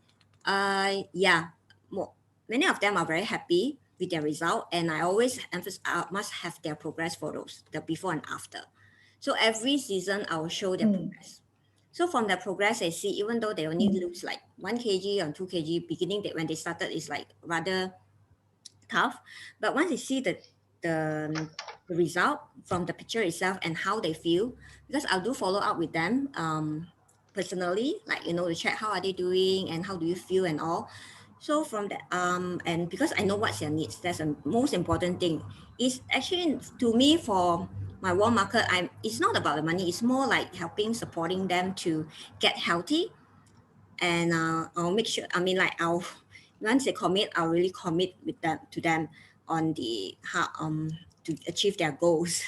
yeah, more, many of them are very happy with their result, and I always emphasize must have their progress photos, the before and after. So every season I will show their progress. So from the progress I see, even though they only lose like 1 kg or 2 kg, beginning that when they started is like rather tough. But once they see the result from the picture itself and how they feel, because I'll do follow up with them personally, like, to check how are they doing and how do you feel and all. So from that, and because I know what's their needs, that's the most important thing. It's actually, to me, for my warm market, it's not about the money. It's more like helping, supporting them to get healthy. And I'll make sure, like, once they commit, I'll really commit with them to them on the how to achieve their goals.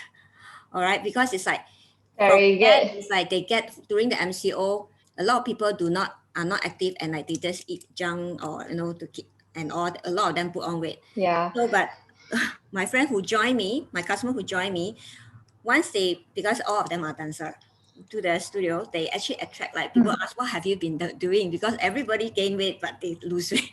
All right, because it's like from Very that, good. it's like they get during the MCO, a lot of people are not active, and like they just eat junk, or to keep, and all, a lot of them put on weight. Yeah. So but my friend who joined me, my customer who joined me, once they, because all of them are dancer, to the studio, they actually attract, like, people ask, what have you been doing, because everybody gain weight but they lose weight.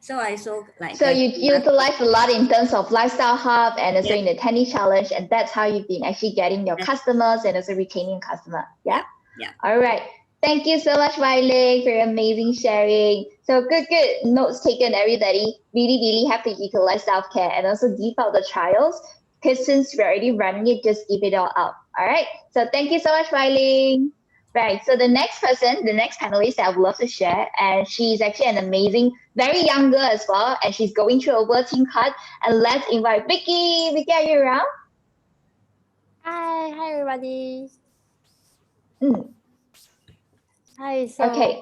So I saw like So the you utilize a lot in terms of lifestyle hub and also in the tennis challenge, and that's how you've been actually getting your customers and also retaining customer. Yeah. yeah. All right. Thank you so much, Wiley, for your amazing sharing. So good notes taken, everybody. Really, really have to utilize self-care and also give out the trials, because since we're already running it, just give it all out. All right. So thank you so much, Wiley. Right. So the next person, the next panelist that I would love to share, and she's actually an amazing, very young girl as well, and she's going through a working card. And let's invite Vicky. Vicky, are you around? Hi everybody. Mm. Hi, so Okay.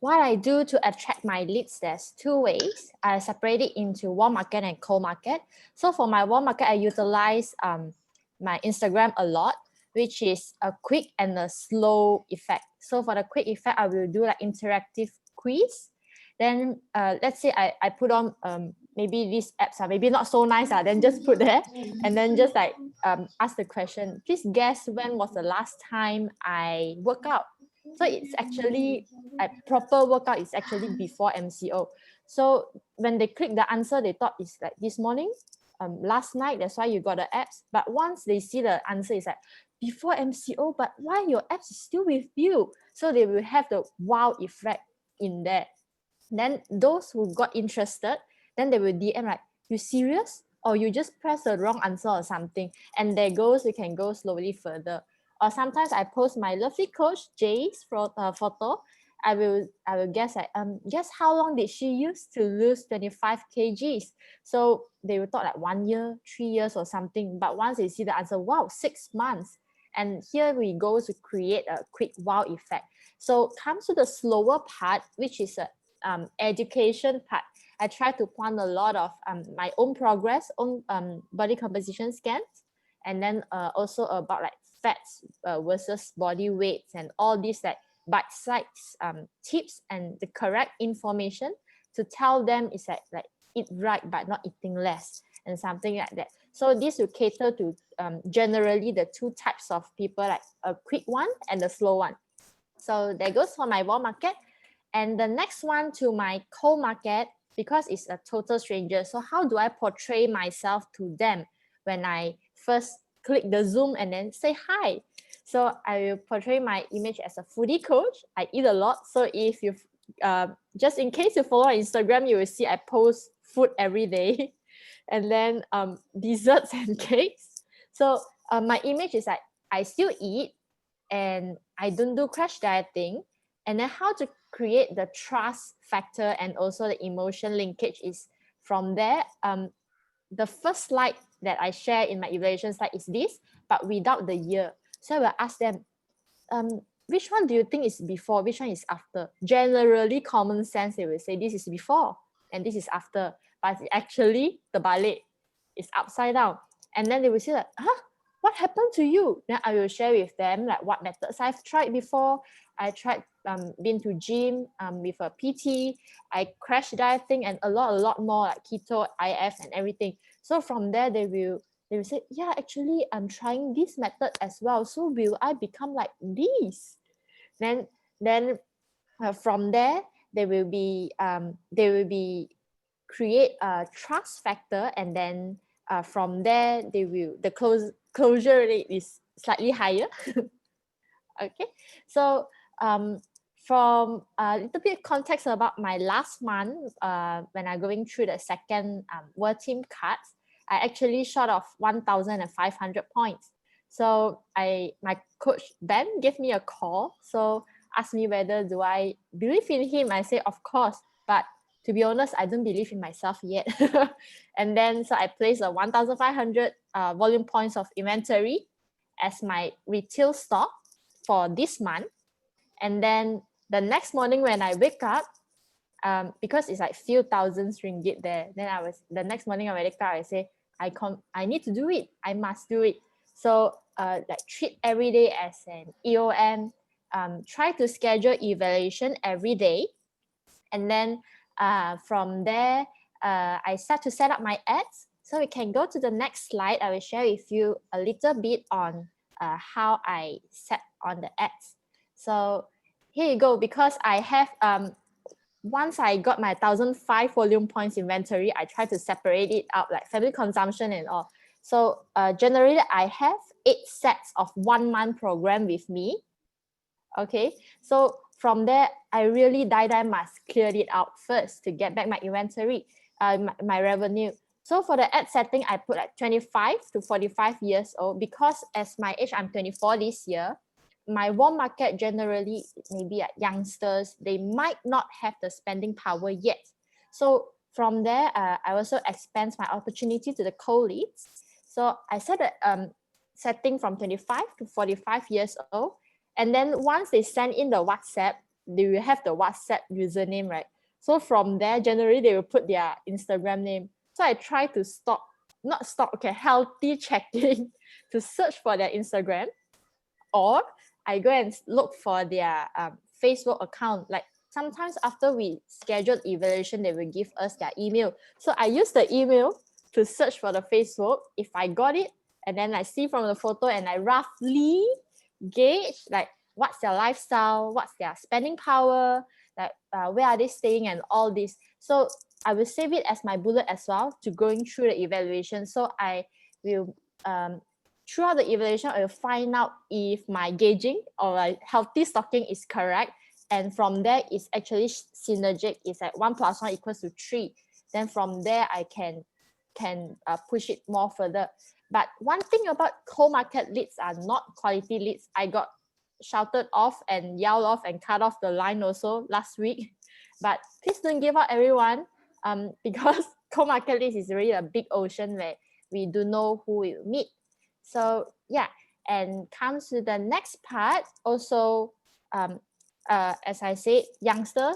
what I do to attract my leads, there's two ways. I separate it into warm market and cold market. So for my warm market, I utilize my Instagram a lot, which is a quick and a slow effect. So for the quick effect, I will do like interactive quiz. Then let's say I put on maybe these apps are maybe not so nice, then just put there and then just like ask the question, please guess when was the last time I worked out. So it's actually a proper workout is actually before MCO. So when they click the answer, they thought it's like this morning, last night, that's why you got the apps. But once they see the answer, it's like before MCO, but why your apps is still with you? So they will have the wow effect in there. Then those who got interested, then they will DM like, you serious? Or you just press the wrong answer or something. And there goes, we can go slowly further. Or sometimes I post my lovely coach Jay's photo. I will guess like guess how long did she use to lose 25 kgs? So they will thought like 1 year, 3 years or something. But once they see the answer, wow, 6 months. And here we go to create a quick wow effect. So comes to the slower part, which is a education part. I try to plan a lot of my own progress, own body composition scans, and then also about like fats versus body weights and all these like bite-sized tips and the correct information to tell them is like eat right but not eating less and something like that. So this will cater to generally the two types of people, like a quick one and a slow one. So that goes for my warm market. And the next one to my cold market, because it's a total stranger. So how do I portray myself to them when I first click the Zoom and then say hi? So I will portray my image as a foodie coach. I eat a lot. So if you, just in case you follow on Instagram, you will see I post food every day. And then desserts and cakes. So my image is like, I still eat and I don't do crash dieting. And then how to create the trust factor and also the emotion linkage is from there. The first slide that I share in my evaluation slide is this, but without the year. So I will ask them, which one do you think is before? Which one is after? Generally, common sense, they will say this is before and this is after. But actually, the ballet is upside down. And then they will say like, huh? What happened to you? Then I will share with them like what methods I've tried before. I tried been to gym with a PT. I crash dieting and a lot more like keto, IF and everything. So from there they will say, yeah, actually I'm trying this method as well. So will I become like this? Then from there they will be create a trust factor, and then from there the closure rate is slightly higher. Okay, so from a little bit context about my last month, when I'm going through the second World Team cards, I actually short of 1,500 points. So my coach Ben gave me a call, so asked me whether do I believe in him. I say of course, but to be honest, I don't believe in myself yet. And then so I placed a 1,500 volume points of inventory as my retail stock for this month. And then the next morning when I wake up, because it's like few thousands ringgit there, then the next morning I wake up, I say I need to do it. I must do it. So like treat every day as an EOM. Try to schedule evaluation every day, and then from there I start to set up my ads. So we can go to the next slide. I will share with you a little bit on how I set on the ads. So here you go. Because I have once I got my 1,005 volume points inventory, I try to separate it out like family consumption and all. So generally I have 8 sets of 1 month program with me. Okay, so from there I really must clear it out first to get back my inventory, my revenue. So for the ad setting, I put like 25 to 45 years old, because as my age, I'm 24 this year. My warm market generally maybe like youngsters, they might not have the spending power yet. So from there, I also expand my opportunity to the co-leads. So I set a setting from 25 to 45 years old. And then once they send in the WhatsApp, they will have the WhatsApp username, right? So from there, generally they will put their Instagram name. So I try to healthy checking to search for their Instagram, or I go and look for their Facebook account. Like sometimes after we scheduled evaluation, they will give us their email. So I use the email to search for the Facebook. If I got it, and then I see from the photo and I roughly gauge like what's their lifestyle, what's their spending power, like where are they staying and all this. So I will save it as my bullet as well to going through the evaluation. So I will throughout the evaluation, I will find out if my gauging or like healthy stocking is correct. And from there, it's actually synergic. It's like 1 + 1 = 3. Then from there, I can push it more further. But one thing about cold market leads are not quality leads. I got shouted off and yelled off and cut off the line also last week. But please don't give up, everyone, because cold market leads is really a big ocean where we don't know who we will meet. So yeah, and comes to the next part. Also, as I said, youngster,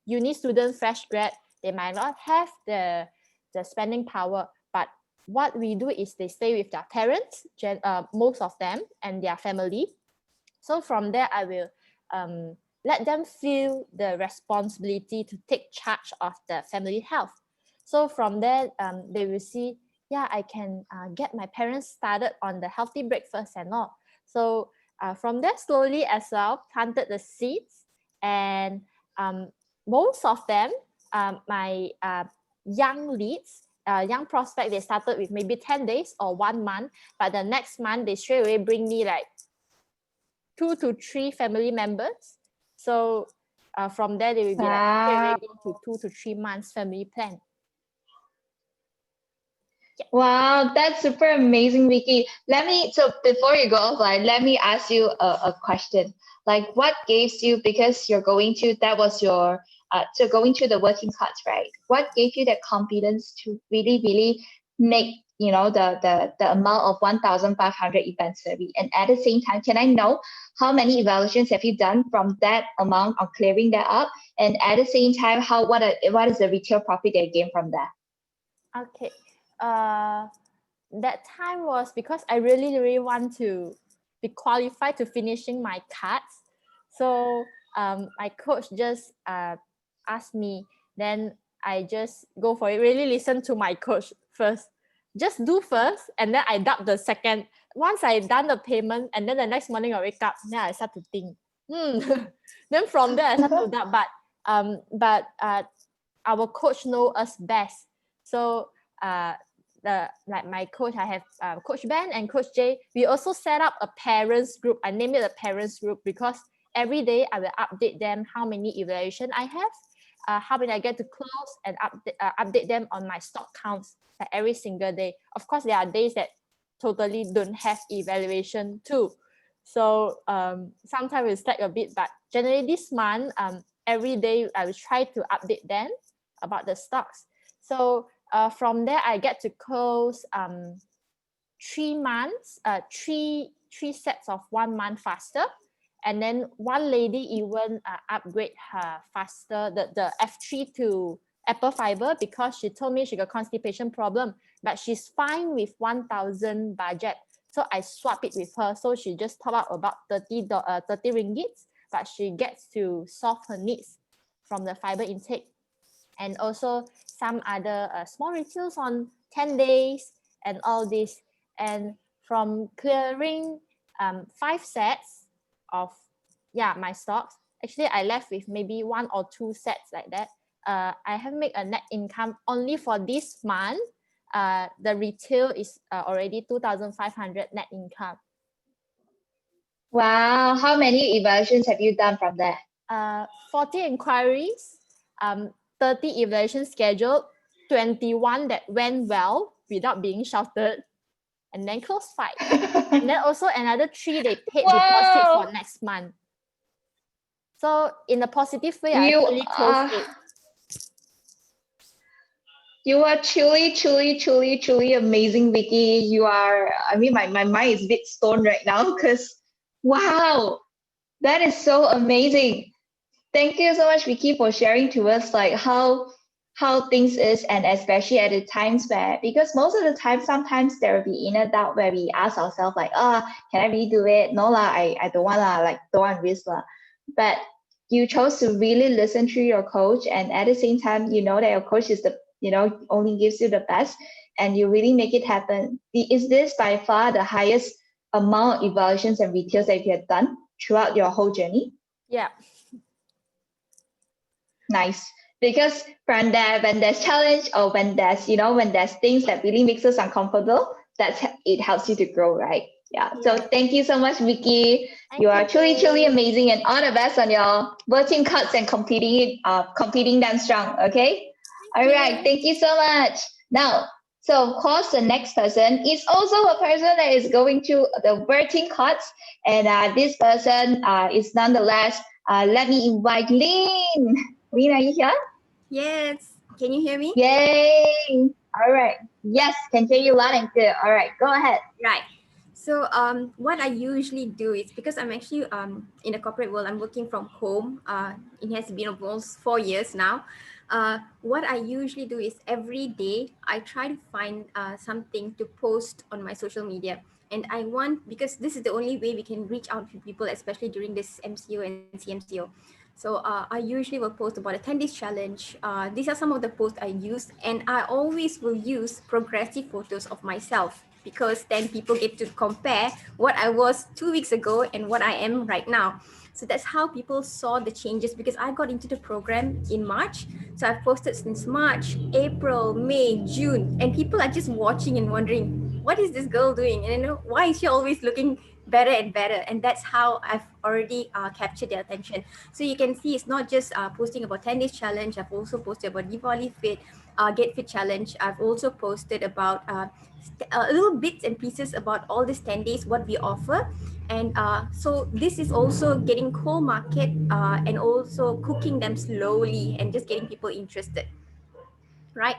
uni student, fresh grad, they might not have the spending power, but what we do is they stay with their parents, most of them, and their family. So from there, I will let them feel the responsibility to take charge of the family health. So from there, they will see, yeah, I can get my parents started on the healthy breakfast and all. So from there, slowly as well, planted the seeds. And most of them, my young leads, young prospect, they started with maybe 10 days or 1 month, but the next month, they straight away bring me like 2 to 3 family members. So from there, they will be like, straight away go to 2 to 3 months family plan. Wow, that's super amazing, Vicky. So before you go offline, let me ask you a question. Like, what gives you, because you're going to, that was your, so going to the working cards, right? What gave you the confidence to really make, you know, the amount of 1,500 eventually? And at the same time, can I know how many evaluations have you done from that amount of clearing that up? And at the same time, what is the retail profit they gain from that? Okay. That time was because I really want to be qualified to finishing my cards. So my coach just asked me, then I just go for it. Really listen to my coach first. Just do first, and then I dub the second. Once I done the payment, and then the next morning I wake up, then I start to think, then from there I start to dub. But But our coach know us best. So like my coach, I have Coach Ben and Coach Jay. We also set up a parents group. I named it a parents group because every day I will update them how many evaluation I have, how many I get to close, and update them on my stock counts like every single day. Of course, there are days that totally don't have evaluation too. So sometimes we slack a bit, but generally this month, every day I will try to update them about the stocks. So from there, I get to close 3 months, three sets of 1 month faster. And then one lady even upgrade her faster, the F3 to Apple Fiber, because she told me she got constipation problem, but she's fine with 1,000 budget. So I swap it with her. So she just top up about 30 ringgits, but she gets to solve her needs from the fiber intake. And also some other small retails on 10 days and all this. And from clearing 5 sets of my stocks, actually I left with maybe 1 or 2 sets like that. I have made a net income only for this month. The retail is already 2,500 net income. Wow, how many evaluations have you done from there? 40 inquiries, 30 evaluation scheduled, 21 that went well without being shouted, and then close 5. And then also another 3 they paid deposit Wow. for next month. So in a positive way, I You actually closed it. You are truly amazing, Vicky. You are, I mean, my mind is a bit stoned right now because, wow, that is so amazing. Thank you so much, Vicky, for sharing to us like how things is, and especially at the times where, because most of the time, sometimes there will be inner doubt where we ask ourselves like, can I really do it? No lah, I don't want lah, like don't want risk lah. But you chose to really listen to your coach, and at the same time, you know that your coach is the, only gives you the best, and you really make it happen. Is this by far the highest amount of evaluations and retails that you have done throughout your whole journey? Yeah. Nice. Because from there, when there's challenge, or when there's, when there's things that really makes us uncomfortable, it helps you to grow, right? Yeah. So thank you so much, Vicky. You are truly amazing, and all the best on your voting cards and completing them strong. Okay. All right. Thank you so much. Now, so of course, the next person is also a person that is going through the voting cards, and this person is nonetheless. Let me invite Lynn. Lynn, are you here? Yes. Can you hear me? Yay. All right. Yes, can hear you loud and clear. All right, go ahead. Right. So what I usually do is, because I'm actually in the corporate world, I'm working from home. It has been almost 4 years now. What I usually do is every day I try to find something to post on my social media. And I want, because this is the only way we can reach out to people, especially during this MCO and CMCO. So I usually will post about a 10 days challenge. These are some of the posts I use, and I always will use progressive photos of myself, because then people get to compare what I was 2 weeks ago and what I am right now. So that's how people saw the changes, because I got into the program in March. So I've posted since March, April, May, June, and people are just watching and wondering, what is this girl doing? And why is she always looking better and better? And that's how I've already captured their attention. So you can see it's not just posting about 10 days challenge. I've also posted about Diwali Fit, Get Fit Challenge. I've also posted about little bits and pieces about all these 10 days, what we offer. And so this is also getting cold market and also cooking them slowly and just getting people interested, right?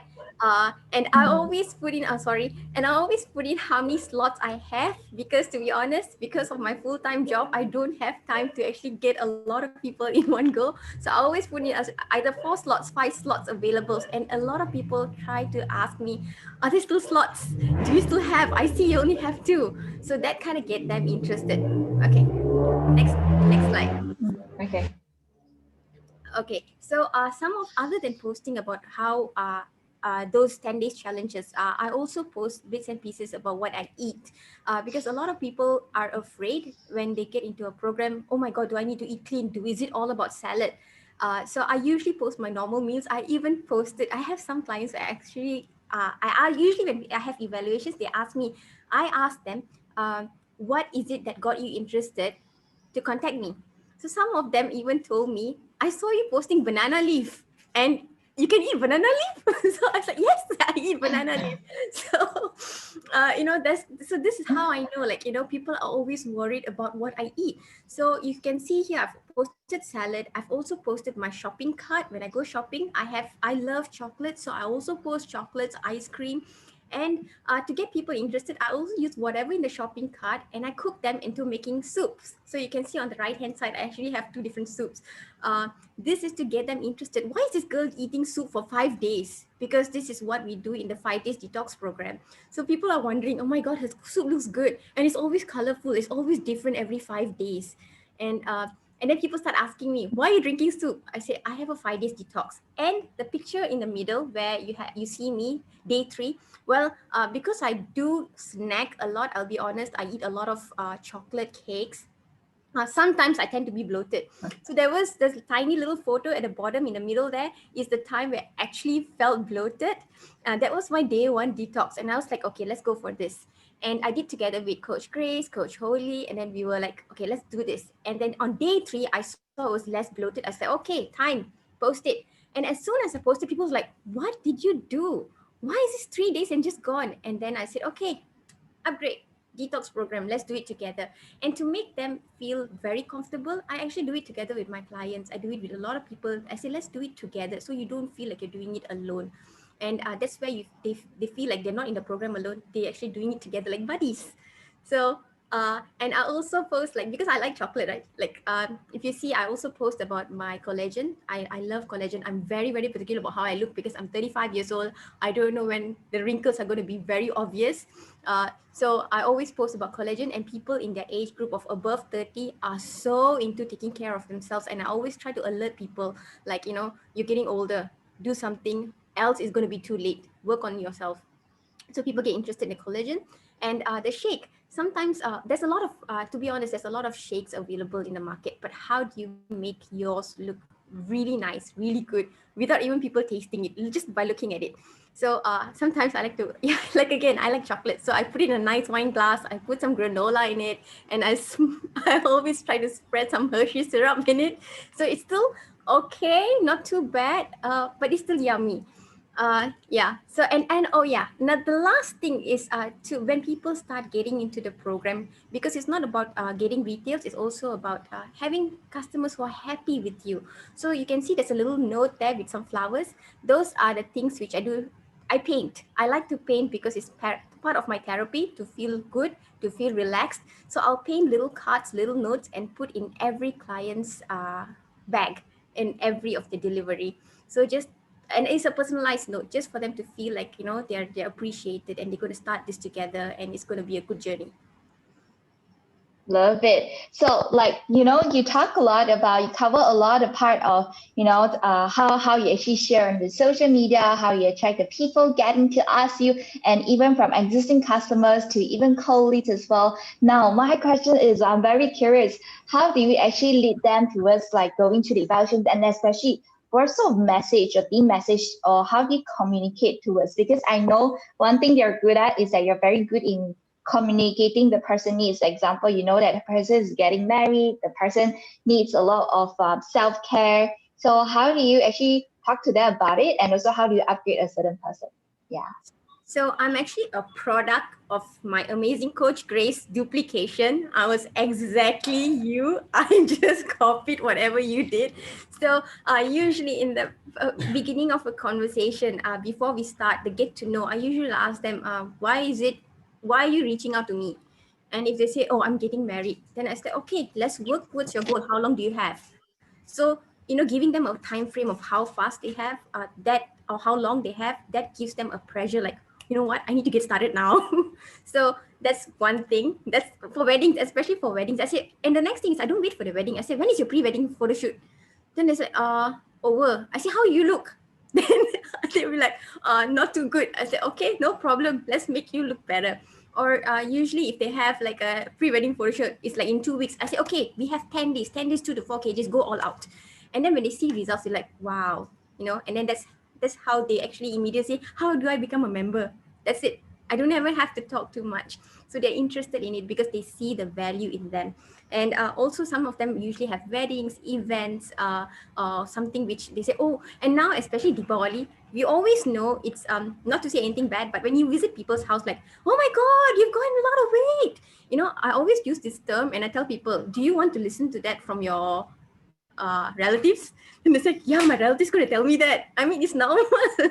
And I always put in and I always put in how many slots I have, because to be honest, because of my full-time job, I don't have time to actually get a lot of people in one go. So I always put in as either 4 slots, 5 slots available. And a lot of people try to ask me, are there still slots? Do you still have? I see you only have 2. So that kind of get them interested. Okay, next slide. Okay. Okay, so some of, other than posting about how those 10 days challenges, I also post bits and pieces about what I eat, because a lot of people are afraid when they get into a program. Oh my God, do I need to eat clean? Is it all about salad? So I usually post my normal meals. I even posted, I have some clients that actually, I usually when I have evaluations, they ask me, I ask them, what is it that got you interested to contact me? So some of them even told me, I saw you posting banana leaf and you can eat banana leaf. So I was like, yes, I eat banana leaf. So, so this is how I know, like, people are always worried about what I eat. So you can see here, I've posted salad. I've also posted my shopping cart. When I go shopping, I love chocolate. So I also post chocolates, ice cream. And to get people interested, I also use whatever in the shopping cart and I cook them into making soups. So you can see on the right hand side, I actually have two different soups. This is to get them interested. Why is this girl eating soup for 5 days? Because this is what we do in the 5 days detox program. So people are wondering, oh my God, her soup looks good. And it's always colorful. It's always different every 5 days. And and then people start asking me, why are you drinking soup? I say, I have a 5 days detox. And the picture in the middle where you see me, day 3, well, because I do snack a lot, I'll be honest, I eat a lot of chocolate cakes. Sometimes I tend to be bloated. So there was this tiny little photo at the bottom in the middle there is the time where I actually felt bloated. That was my day 1 detox. And I was like, okay, let's go for this. And I did together with Coach Grace, Coach Holly, and then we were like, okay, let's do this. And then on day 3, I saw it was less bloated. I said, okay, time, post it. And as soon as I posted, people was like, what did you do? Why is this 3 days and just gone? And then I said, okay, upgrade detox program, let's do it together. And to make them feel very comfortable, I actually do it together with my clients. I do it with a lot of people. I say, let's do it together so you don't feel like you're doing it alone. And that's where they feel like they're not in the program alone, they're actually doing it together like buddies. So and I also post, like, because I like chocolate, right? Like, if you see, I also post about my collagen. I love collagen. I'm very, very particular about how I look because I'm 35 years old. I don't know when the wrinkles are going to be very obvious. So I always post about collagen, and people in their age group of above 30 are so into taking care of themselves. And I always try to alert people, like, you're getting older, do something else is going to be too late. Work on yourself. So people get interested in the collagen. And the shake, sometimes there's a lot of to be honest, there's a lot of shakes available in the market, but how do you make yours look really nice, really good, without even people tasting it, just by looking at it? So sometimes I like to, yeah, like, again, I like chocolate, so I put it in a nice wine glass, I put some granola in it, and I always try to spread some Hershey syrup in it, so it's still okay, not too bad, but it's still yummy. Yeah, so and oh yeah, now the last thing is to when people start getting into the program, because it's not about getting retails, it's also about having customers who are happy with you. So you can see there's a little note there with some flowers. Those are the things which I do. I paint. I like to paint because it's part of my therapy, to feel good, to feel relaxed. So I'll paint little cards, little notes, and put in every client's bag, in every of the delivery. So just, and it's a personalized note just for them to feel like, they're appreciated, and they're going to start this together, and it's going to be a good journey. Love it. So, like, you talk a lot about, you cover a lot of part of, how you actually share on the social media, how you attract the people getting to ask you, and even from existing customers to even cold leads as well. Now, my question is, I'm very curious, how do you actually lead them towards like going to the evaluations, and especially what sort of message or the message, or how do you communicate towards? Because I know one thing you're good at is that you're very good in communicating the person needs. For example, you know that the person is getting married, the person needs a lot of self-care. So how do you actually talk to them about it? And also, how do you upgrade a certain person? Yeah. So I'm actually a product of my amazing coach Grace duplication. I was exactly you. I just copied whatever you did. So usually in the beginning of a conversation, before we start the get to know, I usually ask them, why are you reaching out to me? And if they say, oh, I'm getting married, then I say, okay, let's work towards your goal. How long do you have? So, giving them a time frame of how fast they have that, or how long they have, that gives them a pressure, like, you know what, I need to get started now. So that's one thing. That's for weddings, especially for weddings. I say, and the next thing is, I don't wait for the wedding. I say, when is your pre-wedding photo shoot? Then they say, over. I say, how you look? Then they will be like, not too good. I say, okay, no problem. Let's make you look better. Or usually if they have like a pre-wedding photo shoot, it's like in 2 weeks. I say, okay, we have 10 days, 2 to 4 kgs, go all out. And then when they see results, they're like, wow, and then that's how they actually immediately say, how do I become a member? That's it. I don't ever have to talk too much. So they're interested in it because they see the value in them. And also some of them usually have weddings, events, something which they say, oh, and now especially Diwali, we always know it's not to say anything bad, but when you visit people's house, like, oh my God, you've gained a lot of weight. I always use this term and I tell people, do you want to listen to that from your relatives? And they say, yeah, my relatives going to tell me that. I mean, it's normal.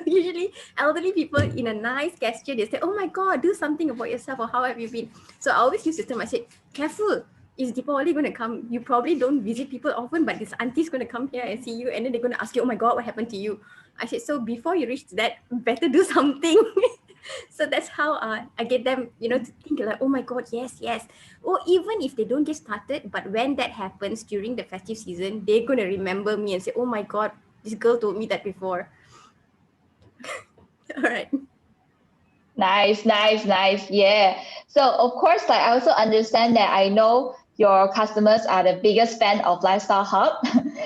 Usually elderly people, in a nice gesture, they say, oh my God, do something about yourself, or how have you been? So I always use this term. I said, careful, is Deepavali going to come? You probably don't visit people often, but this auntie's going to come here and see you, and then they're going to ask you, oh my God, what happened to you? I said, so before you reach that, better do something. So that's how I get them, to think like, oh my God, yes, yes. Or even if they don't get started, but when that happens during the festive season, they're going to remember me and say, oh my God, this girl told me that before. All right. Nice, nice, nice. Yeah. So of course, like I also understand that I know your customers are the biggest fan of Lifestyle Hub.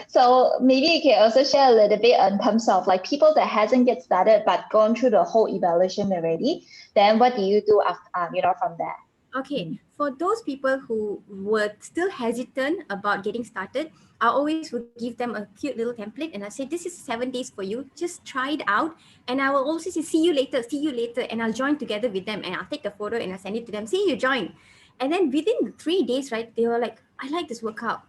So maybe you can also share a little bit in terms of like people that hasn't get started but gone through the whole evaluation already. Then what do you do after, from there? Okay, for those people who were still hesitant about getting started, I always would give them a cute little template and I say, this is 7 days for you. Just try it out. And I will also say, see you later, see you later. And I'll join together with them and I'll take the photo and I'll send it to them. See, you join. And then within the 3 days, right, they were like, I like this workout.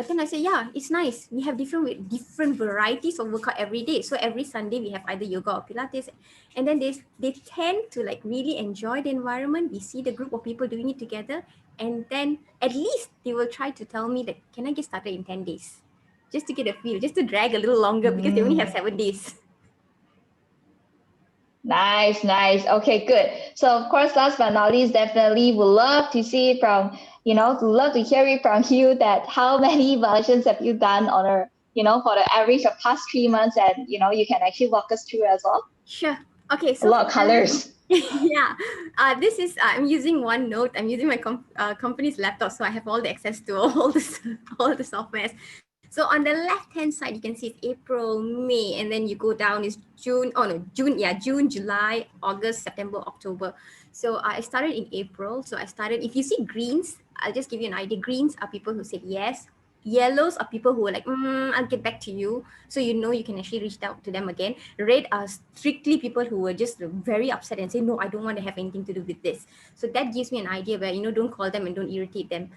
Then I say, yeah, it's nice. We have different varieties of workout every day. So every Sunday we have either yoga or Pilates. And then they tend to like really enjoy the environment. We see the group of people doing it together. And then at least they will try to tell me that, can I get started in 10 days? Just to get a feel, just to drag a little longer because they only have 7 days. Nice, nice. Okay, good. So of course, last but not least, definitely would love to see from, would love to hear it from you that how many evaluations have you done on a, for the average of past 3 months, and you can actually walk us through as well. Sure. Okay, A lot of colors. Yeah, this is I'm using OneNote. I'm using my company's laptop, so I have all the access to all the softwares. So on the left-hand side, you can see it's April, May, and then you go down is June. Oh no, June. Yeah, June, July, August, September, October. So I started in April. So I started. If you see greens, I'll just give you an idea. Greens are people who said yes. Yellows are people who are like, I'll get back to you. So you can actually reach out to them again. Red are strictly people who were just very upset and say, no, I don't want to have anything to do with this. So that gives me an idea where, don't call them and don't irritate them.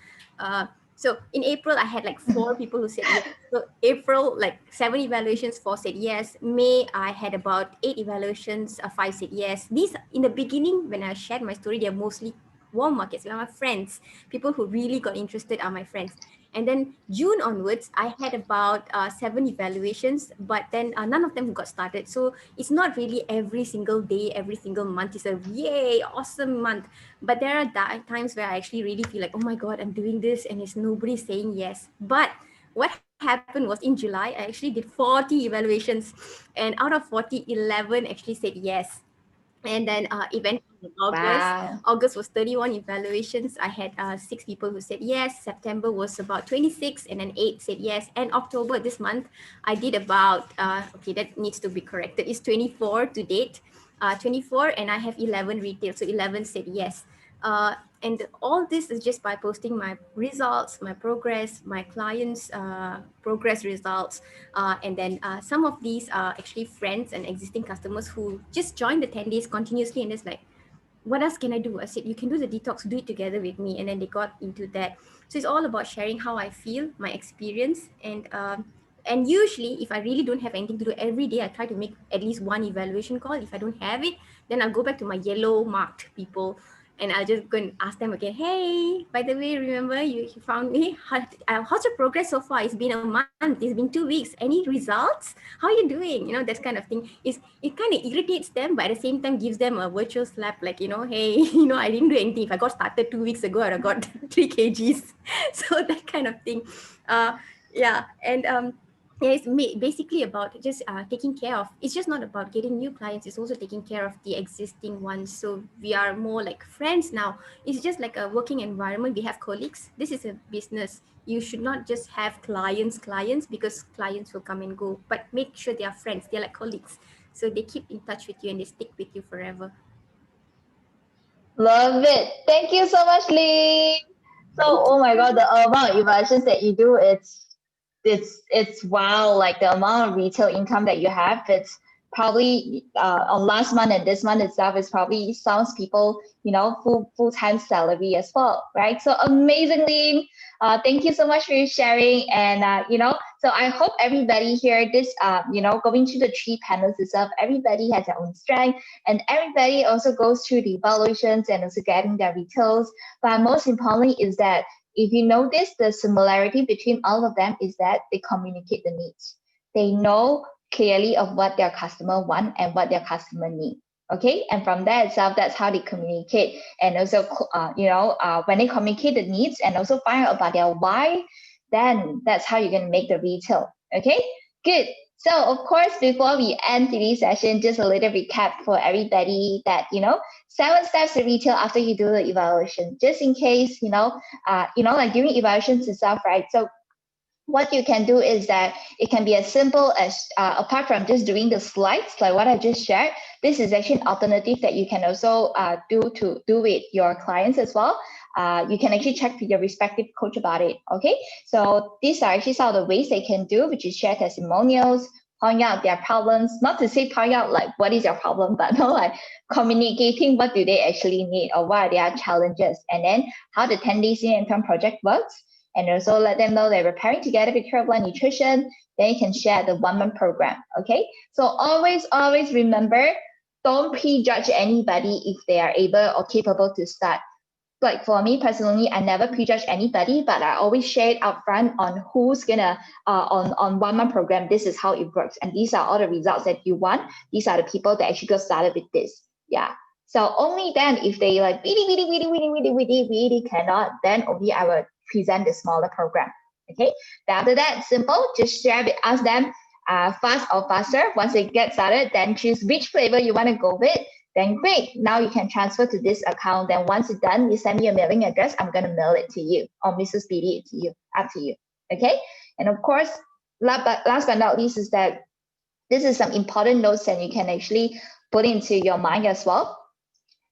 So in April, I had like 4 people who said yes. So April, like 7 evaluations, 4 said yes. May, I had about 8 evaluations, 5 said yes. These, in the beginning, when I shared my story, they're mostly warm markets. They're my friends. People who really got interested are my friends. And then June onwards, I had about 7 evaluations, but then none of them got started. So it's not really every single day, every single month is a yay, awesome month. But there are times where I actually really feel like, oh my God, I'm doing this and it's nobody saying yes. But what happened was in July, I actually did 40 evaluations, and out of 40, 11 actually said yes. And then event in August. Wow. August was 31 evaluations. I had 6 people who said yes. September was about 26, and then 8 said yes. And October, this month, I did about, okay, that needs to be corrected. It's 24 to date, 24, and I have 11 retail. So 11 said yes. And all this is just by posting my results, my progress, my clients' progress results. And then some of these are actually friends and existing customers who just joined the 10 days continuously, and it's like, what else can I do? I said, you can do the detox, do it together with me. And then they got into that. So it's all about sharing how I feel, my experience. And usually, if I really don't have anything to do every day, I try to make at least one evaluation call. If I don't have it, then I'll go back to my yellow marked people, and I'll just go and ask them again, hey, by the way, remember you found me? How's your progress so far? It's been a month, it's been 2 weeks. Any results? How are you doing? That kind of thing. It kind of irritates them, but at the same time gives them a virtual slap, like, hey, I didn't do anything. If I got started 2 weeks ago, I got 3 kgs. So that kind of thing. Yeah. And Yeah, it's basically about just taking care of. It's just not about getting new clients. It's also taking care of the existing ones. So we are more like friends now. It's just like a working environment. We have colleagues. This is a business. You should not just have clients, because clients will come and go. But make sure they are friends. They're like colleagues. So they keep in touch with you and they stick with you forever. Love it. Thank you so much, Lee. So, Thank oh my God, you. the amount of evaluations that you do, it's wow. Like the amount of retail income that you have, it's probably on last month and this month itself is probably some people, full-time salary as well, right? So amazingly, thank you so much for your sharing. And so I hope everybody here, this going through the three panels itself, everybody has their own strength, and everybody also goes through the evaluations and also getting their retails. But most importantly is that if you notice the similarity between all of them is that they communicate the needs. They know clearly of what their customer want and what their customer need. Okay, and from that itself, that's how they communicate, and also, when they communicate the needs and also find out about their why, then that's how you're gonna make the retail. Okay, good. So of course, before we end today's session, just a little recap for everybody that 7 steps to retail after you do the evaluation, just in case like during evaluations itself, right? So what you can do is that it can be as simple as apart from just doing the slides like what I just shared, this is actually an alternative that you can also do with your clients as well. You can actually check with your respective coach about it. Okay, so these are actually some of the ways they can do, which is share testimonials, point out their problems, not to say point out like what is your problem, but no, like communicating what do they actually need or what are their challenges, and then how the 10 days in and term project works, and also let them know they're preparing together with Curve Nutrition. Then you can share the 1 month program. Okay, so always remember, don't prejudge anybody if they are able or capable to start. Like for me personally, I never prejudge anybody, but I always share it upfront on who's gonna on 1 month program. This is how it works, and these are all the results that you want. These are the people that actually got started with this. Yeah. So only then, if they like really cannot, then only I will present the smaller program. Okay. Then after that, simple. Just share with ask them fast or faster. Once they get started, then choose which flavor you want to go with. Then great, now you can transfer to this account. Then once it's done, you send me a mailing address. I'm going to mail it to you, or Mrs. BD it to you, up to you. Okay. And of course, last but not least is that this is some important notes that you can actually put into your mind as well.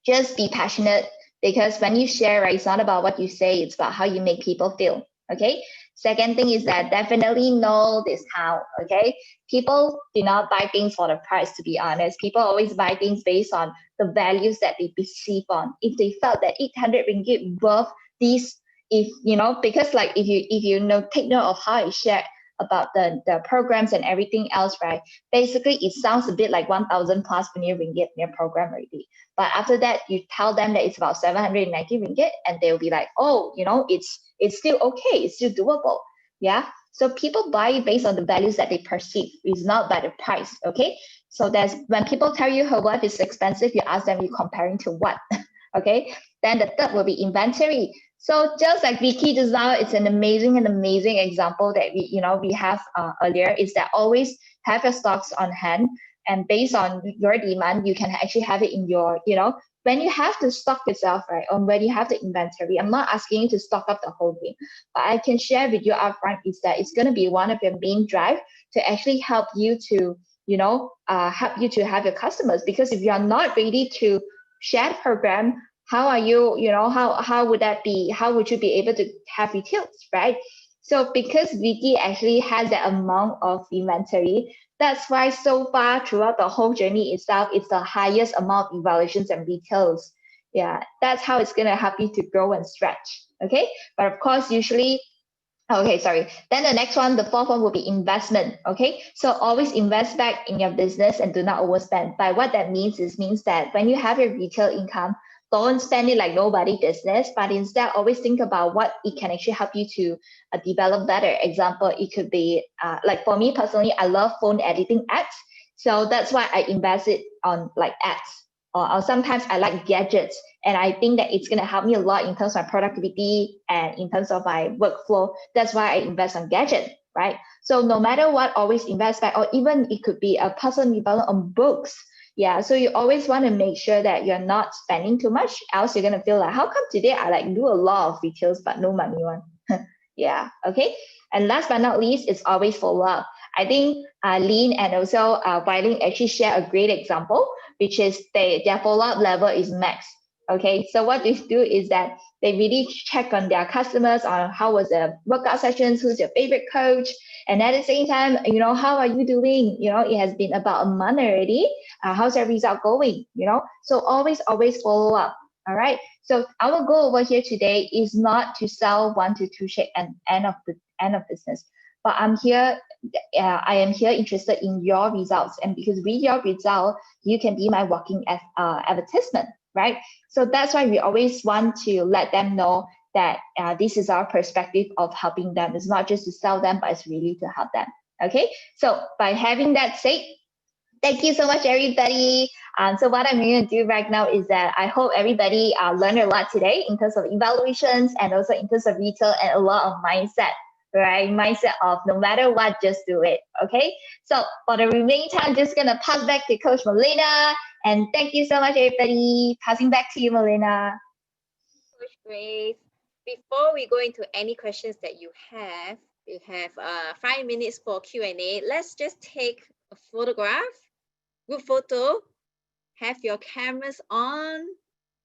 Just be passionate, because when you share, right, it's not about what you say, it's about how you make people feel. Okay. Second thing is that definitely no discount. Okay. People do not buy things for the price, to be honest. People always buy things based on the values that they perceive on. If they felt that 800 ringgit worth these, if because like if you know, take note of how I shared about the programs and everything else, right? Basically, it sounds a bit like 1,000 plus ringgit in your program already. But after that, you tell them that it's about 790 ringgit, and they'll be like, oh, it's still okay, it's still doable. Yeah. So people buy based on the values that they perceive. It's not by the price. Okay. So that's when people tell you her worth is expensive, you ask them, you comparing to what? Okay. Then the third will be inventory. So just like Vicky just now, it's an amazing example that we have earlier, is that always have your stocks on hand, and based on your demand, you can actually have it in your, when you have to stock yourself, right, or when you have the inventory. I'm not asking you to stock up the whole thing, but I can share with you upfront is that it's going to be one of your main drive to actually help you to, help you to have your customers. Because if you are not ready to share the program, how are you, how would that be? How would you be able to have retails, right? So because Vicky actually has that amount of inventory, that's why so far throughout the whole journey itself, it's the highest amount of evaluations and retails. Yeah, that's how it's going to help you to grow and stretch. Okay. But of course, usually, okay, sorry. Then the next one, the fourth one will be investment. Okay. So always invest back in your business and do not overspend. By what that means means that when you have your retail income, don't spend it like nobody business, but instead always think about what it can actually help you to develop better. Example, it could be like for me personally, I love phone editing apps. So that's why I invest it on like apps. Or sometimes I like gadgets, and I think that it's going to help me a lot in terms of my productivity and in terms of my workflow. That's why I invest on gadget. right? So no matter what, always invest back, or even it could be a personal development on books. Yeah, so you always want to make sure that you're not spending too much, else you're gonna feel like, how come today I like do a lot of retails but no money one? Yeah, okay. And last but not least, it's always follow up. I think Lean and also Wiley actually share a great example, which is their follow up level is max. Okay, so what they do is that they really check on their customers on how was the workout sessions, who's your favorite coach, and at the same time, you know, how are you doing? You know, it has been about a month already. How's your result going? You know, so always follow up. All right. So our goal over here today is not to sell 1 to 2 shake and end of business, but I am here interested in your results, and because with your result, you can be my walking advertisement, right? So that's why we always want to let them know that this is our perspective of helping them. It's not just to sell them, but it's really to help them. Okay. So by having that said, thank you so much, everybody. So what I'm going to do right now is that I hope everybody learned a lot today in terms of evaluations and also in terms of retail and a lot of mindset, right? Mindset of no matter what, just do it, okay? So for the remaining time, just going to pass back to Coach Melina. And thank you so much, everybody. Passing back to you, Melina. Coach Grace, before we go into any questions that you have, we have 5 minutes for Q&A. Let's just take a photograph, group photo. Have your cameras on.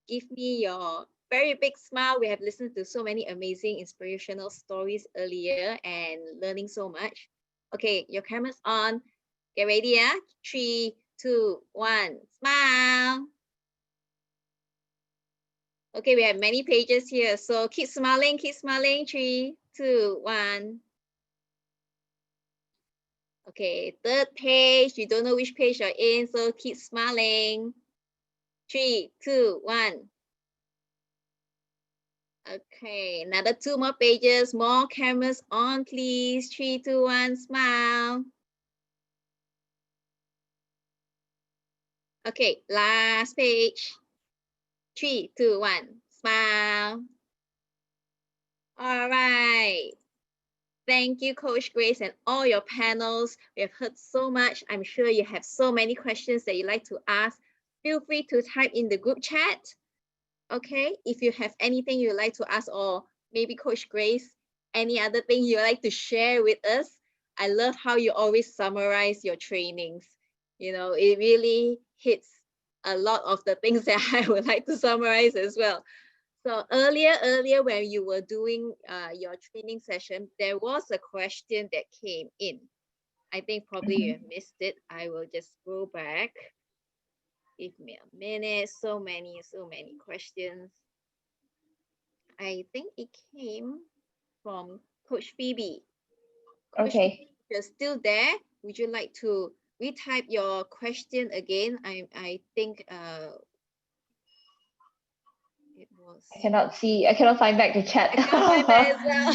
Give me your very big smile. We have listened to so many amazing inspirational stories earlier and learning so much. Okay, your camera's on. Get ready, yeah? 3, 2, 1, smile. Okay, we have many pages here, so keep smiling, keep smiling. 3, 2, 1. Okay, third page, you don't know which page you're in, so keep smiling. 3, 2, 1. Okay, another 2 more pages, more cameras on, please. 3, 2, 1, smile. Okay, last page. 3, 2, 1, smile. All right. Thank you, Coach Grace, and all your panels. We have heard so much. I'm sure you have so many questions that you'd like to ask. Feel free to type in the group chat. Okay, if you have anything you'd like to ask, or maybe Coach Grace, any other thing you'd like to share with us. I love how you always summarize your trainings. You know, it really hits a lot of the things that I would like to summarize as well. So earlier when you were doing your training session, there was a question that came in. I think probably you have missed it. I will just go back. Give me a minute. So many questions. I think it came from Coach Phoebe. Coach Okay. Phoebe, if you're still there, would you like to retype your question again? I think it was. I cannot find back the chat. I can't find that as well.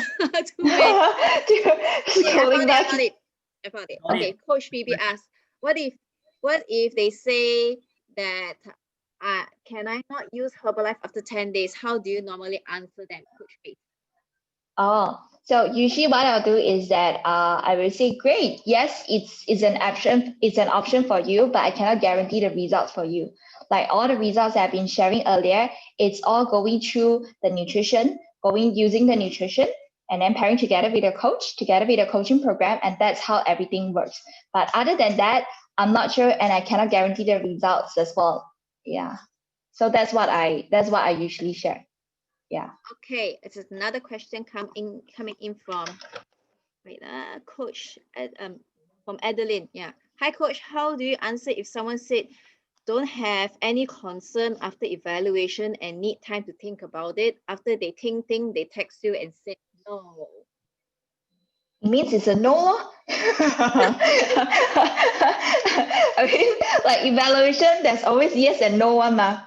Too many. Scrolling back. I found it. Okay, Coach Phoebe asked, what if they say that can I not use Herbalife after 10 days? How do you normally answer them, Coach Phoebe? Oh, so usually what I'll do is that I will say, great, yes, it's an option for you, but I cannot guarantee the results for you. Like all the results I've been sharing earlier, it's all going through the nutrition, using the nutrition, and then pairing together with a coach, together with a coaching program, and that's how everything works. But other than that, I'm not sure, and I cannot guarantee the results as well. Yeah. So that's what I usually share. Yeah. Okay, it's another question coming in from Coach from Adeline. Yeah. Hi, Coach. How do you answer if someone said don't have any concern after evaluation and need time to think about it? After they think, they text you and say no. It means it's a no. I mean, like evaluation, there's always yes and no one, ma.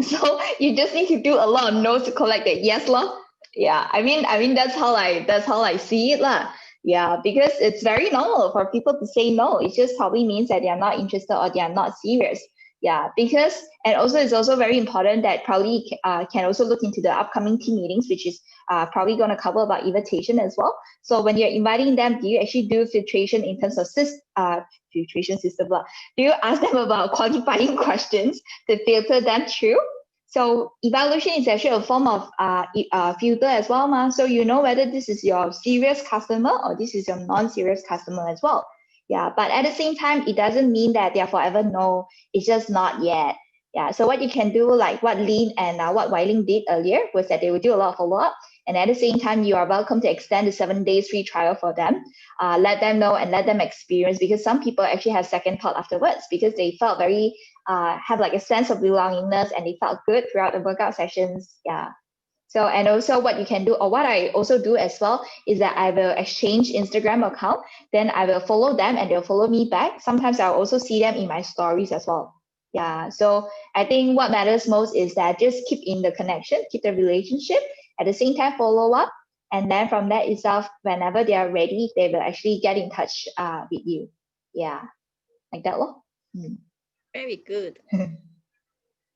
So you just need to do a lot of no's to collect that yes, lah. Yeah, I mean that's how I see it, lah. Yeah, because it's very normal for people to say no. It just probably means that they are not interested or they are not serious. Yeah, because, and also it's also very important that probably can also look into the upcoming team meetings, which is probably going to cover about invitation as well. So when you're inviting them, do you actually do filtration in terms of filtration system? Do you ask them about qualifying questions to filter them through? So evaluation is actually a form of filter as well, ma. So you know whether this is your serious customer or this is your non-serious customer as well. Yeah, but at the same time, it doesn't mean that they're forever no. It's just not yet. Yeah. So what you can do, like what Lynn and what Weiling did earlier, was that they would do a lot of follow-up, and at the same time, you are welcome to extend the 7 days free trial for them. Let them know and let them experience, because some people actually have second thought afterwards because they felt very have like a sense of belongingness and they felt good throughout the workout sessions. Yeah. So, and also what you can do, or what I also do as well, is that I will exchange Instagram account, then I will follow them and they'll follow me back. Sometimes I'll also see them in my stories as well. Yeah, so I think what matters most is that just keep in the connection, keep the relationship, at the same time follow up, and then from that itself, whenever they are ready, they will actually get in touch with you. Yeah, like that. Very good.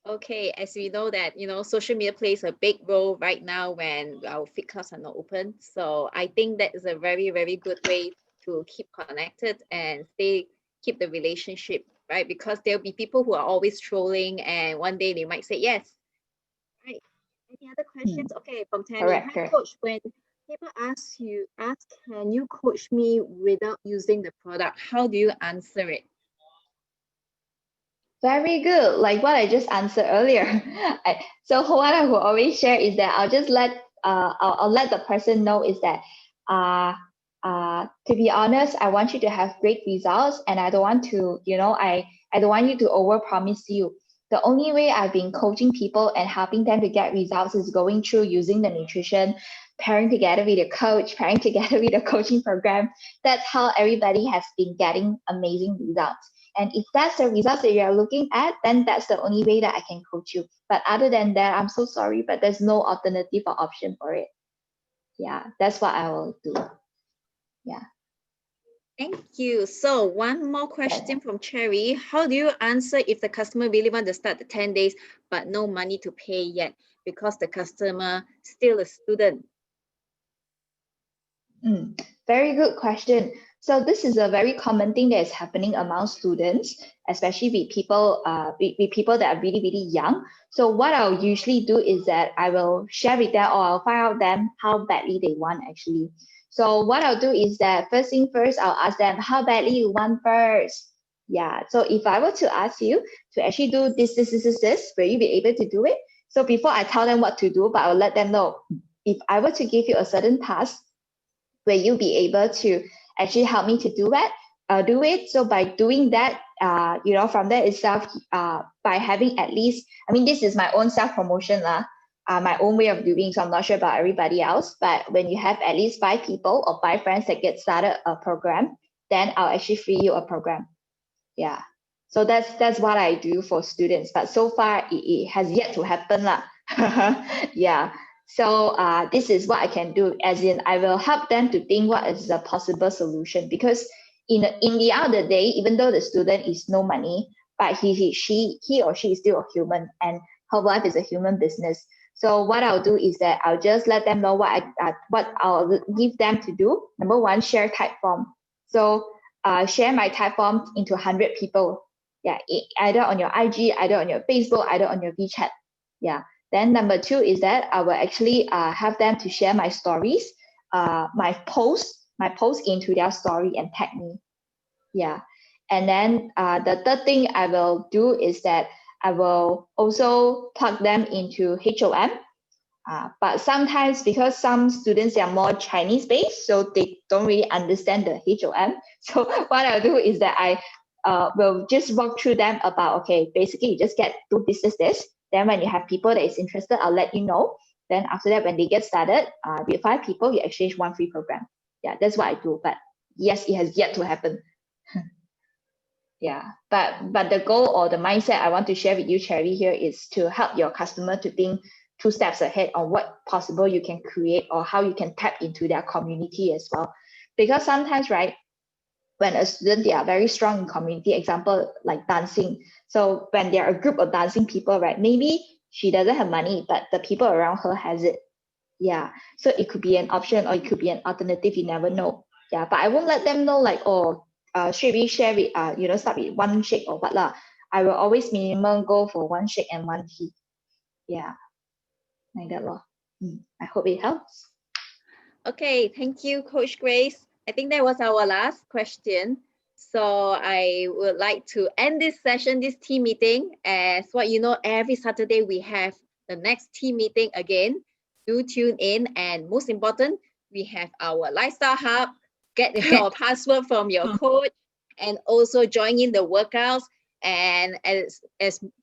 Okay, as we know that, social media plays a big role right now when our fit clubs are not open. So I think that is a very, very good way to keep connected and keep the relationship, right? Because there'll be people who are always trolling and one day they might say yes. Right. Any other questions? Okay, from Tammy. Correct, Hi, correct. coach. When people ask, can you coach me without using the product? How do you answer it? Very good. Like what I just answered earlier. So what I will always share is that I'll just I'll let the person know is that to be honest, I want you to have great results, and I don't want to, I don't want you to overpromise you. The only way I've been coaching people and helping them to get results is going through using the nutrition, pairing together with a coach, pairing together with a coaching program. That's how everybody has been getting amazing results. And if that's the results that you're looking at, then that's the only way that I can coach you. But other than that, I'm so sorry, but there's no alternative or option for it. Yeah, that's what I will do. Yeah. Thank you. So one more question from Cherry. How do you answer if the customer really want to start the 10 days, but no money to pay yet because the customer still a student? Very good question. So this is a very common thing that is happening among students, especially with people that are really, really young. So what I'll usually do is that I will share with them, or I'll find out them how badly they want actually. So what I'll do is that first thing first, I'll ask them how badly you want first. Yeah. So if I were to ask you to actually do this, will you be able to do it? So before I tell them what to do, but I'll let them know, if I were to give you a certain task, will you be able to actually help me to do it? So by doing that, from there itself, by having at least, I mean, this is my own self-promotion, my own way of doing, so I'm not sure about everybody else, but when you have at least 5 people or 5 friends that get started a program, then I'll actually free you a program. Yeah. So that's what I do for students, but so far it has yet to happen lah. Yeah. So this is what I can do, as in I will help them to think what is a possible solution, because in the end of the day, even though the student is no money, but he or she is still a human, and her life is a human business. So what I'll do is that I'll just let them know what I'll give them to do. Number one, share type form. So share my type form into 100 people. Yeah, either on your IG, either on your Facebook, either on your WeChat. Yeah. Then number 2 is that I will actually have them to share my stories, my post into their story and tag me. Yeah. And then the third thing I will do is that I will also plug them into HOM. But sometimes, because some students are more Chinese based, so they don't really understand the HOM. So what I'll do is that I will just walk through them about, okay, basically you just get do this. Then when you have people that is interested, I'll let you know. Then after that, when they get started, with 5 people, you exchange 1 free program. Yeah, that's what I do. But yes, it has yet to happen. Yeah, but the goal or the mindset I want to share with you, Cherry, here is to help your customer to think 2 steps ahead on what possible you can create or how you can tap into their community as well. Because sometimes, right, when a student, they are very strong in community, example, like dancing. So when there are a group of dancing people, right, maybe she doesn't have money, but the people around her has it. Yeah, so it could be an option or it could be an alternative, you never know. Yeah, but I won't let them know like, oh, should we share with, start with one shake or what lah. I will always minimum go for one shake and one tea. Yeah, like that lor. I hope it helps. Okay, thank you, Coach Grace. I think that was our last question. So I would like to end this session, this team meeting. As what you know, every Saturday we have the next team meeting again. Do tune in, and most important, we have our Lifestyle Hub. Get your password from your coach, and also join in the workouts. And as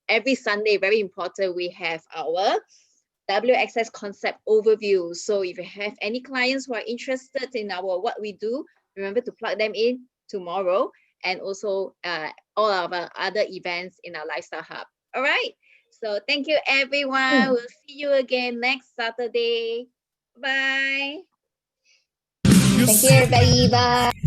every Sunday, very important, we have our WXS concept overview. So if you have any clients who are interested in what we do, remember to plug them in tomorrow, and also all of our other events in our Lifestyle Hub. All right. So thank you, everyone. We'll see you again next Saturday. Bye. Thank you, everybody. Bye.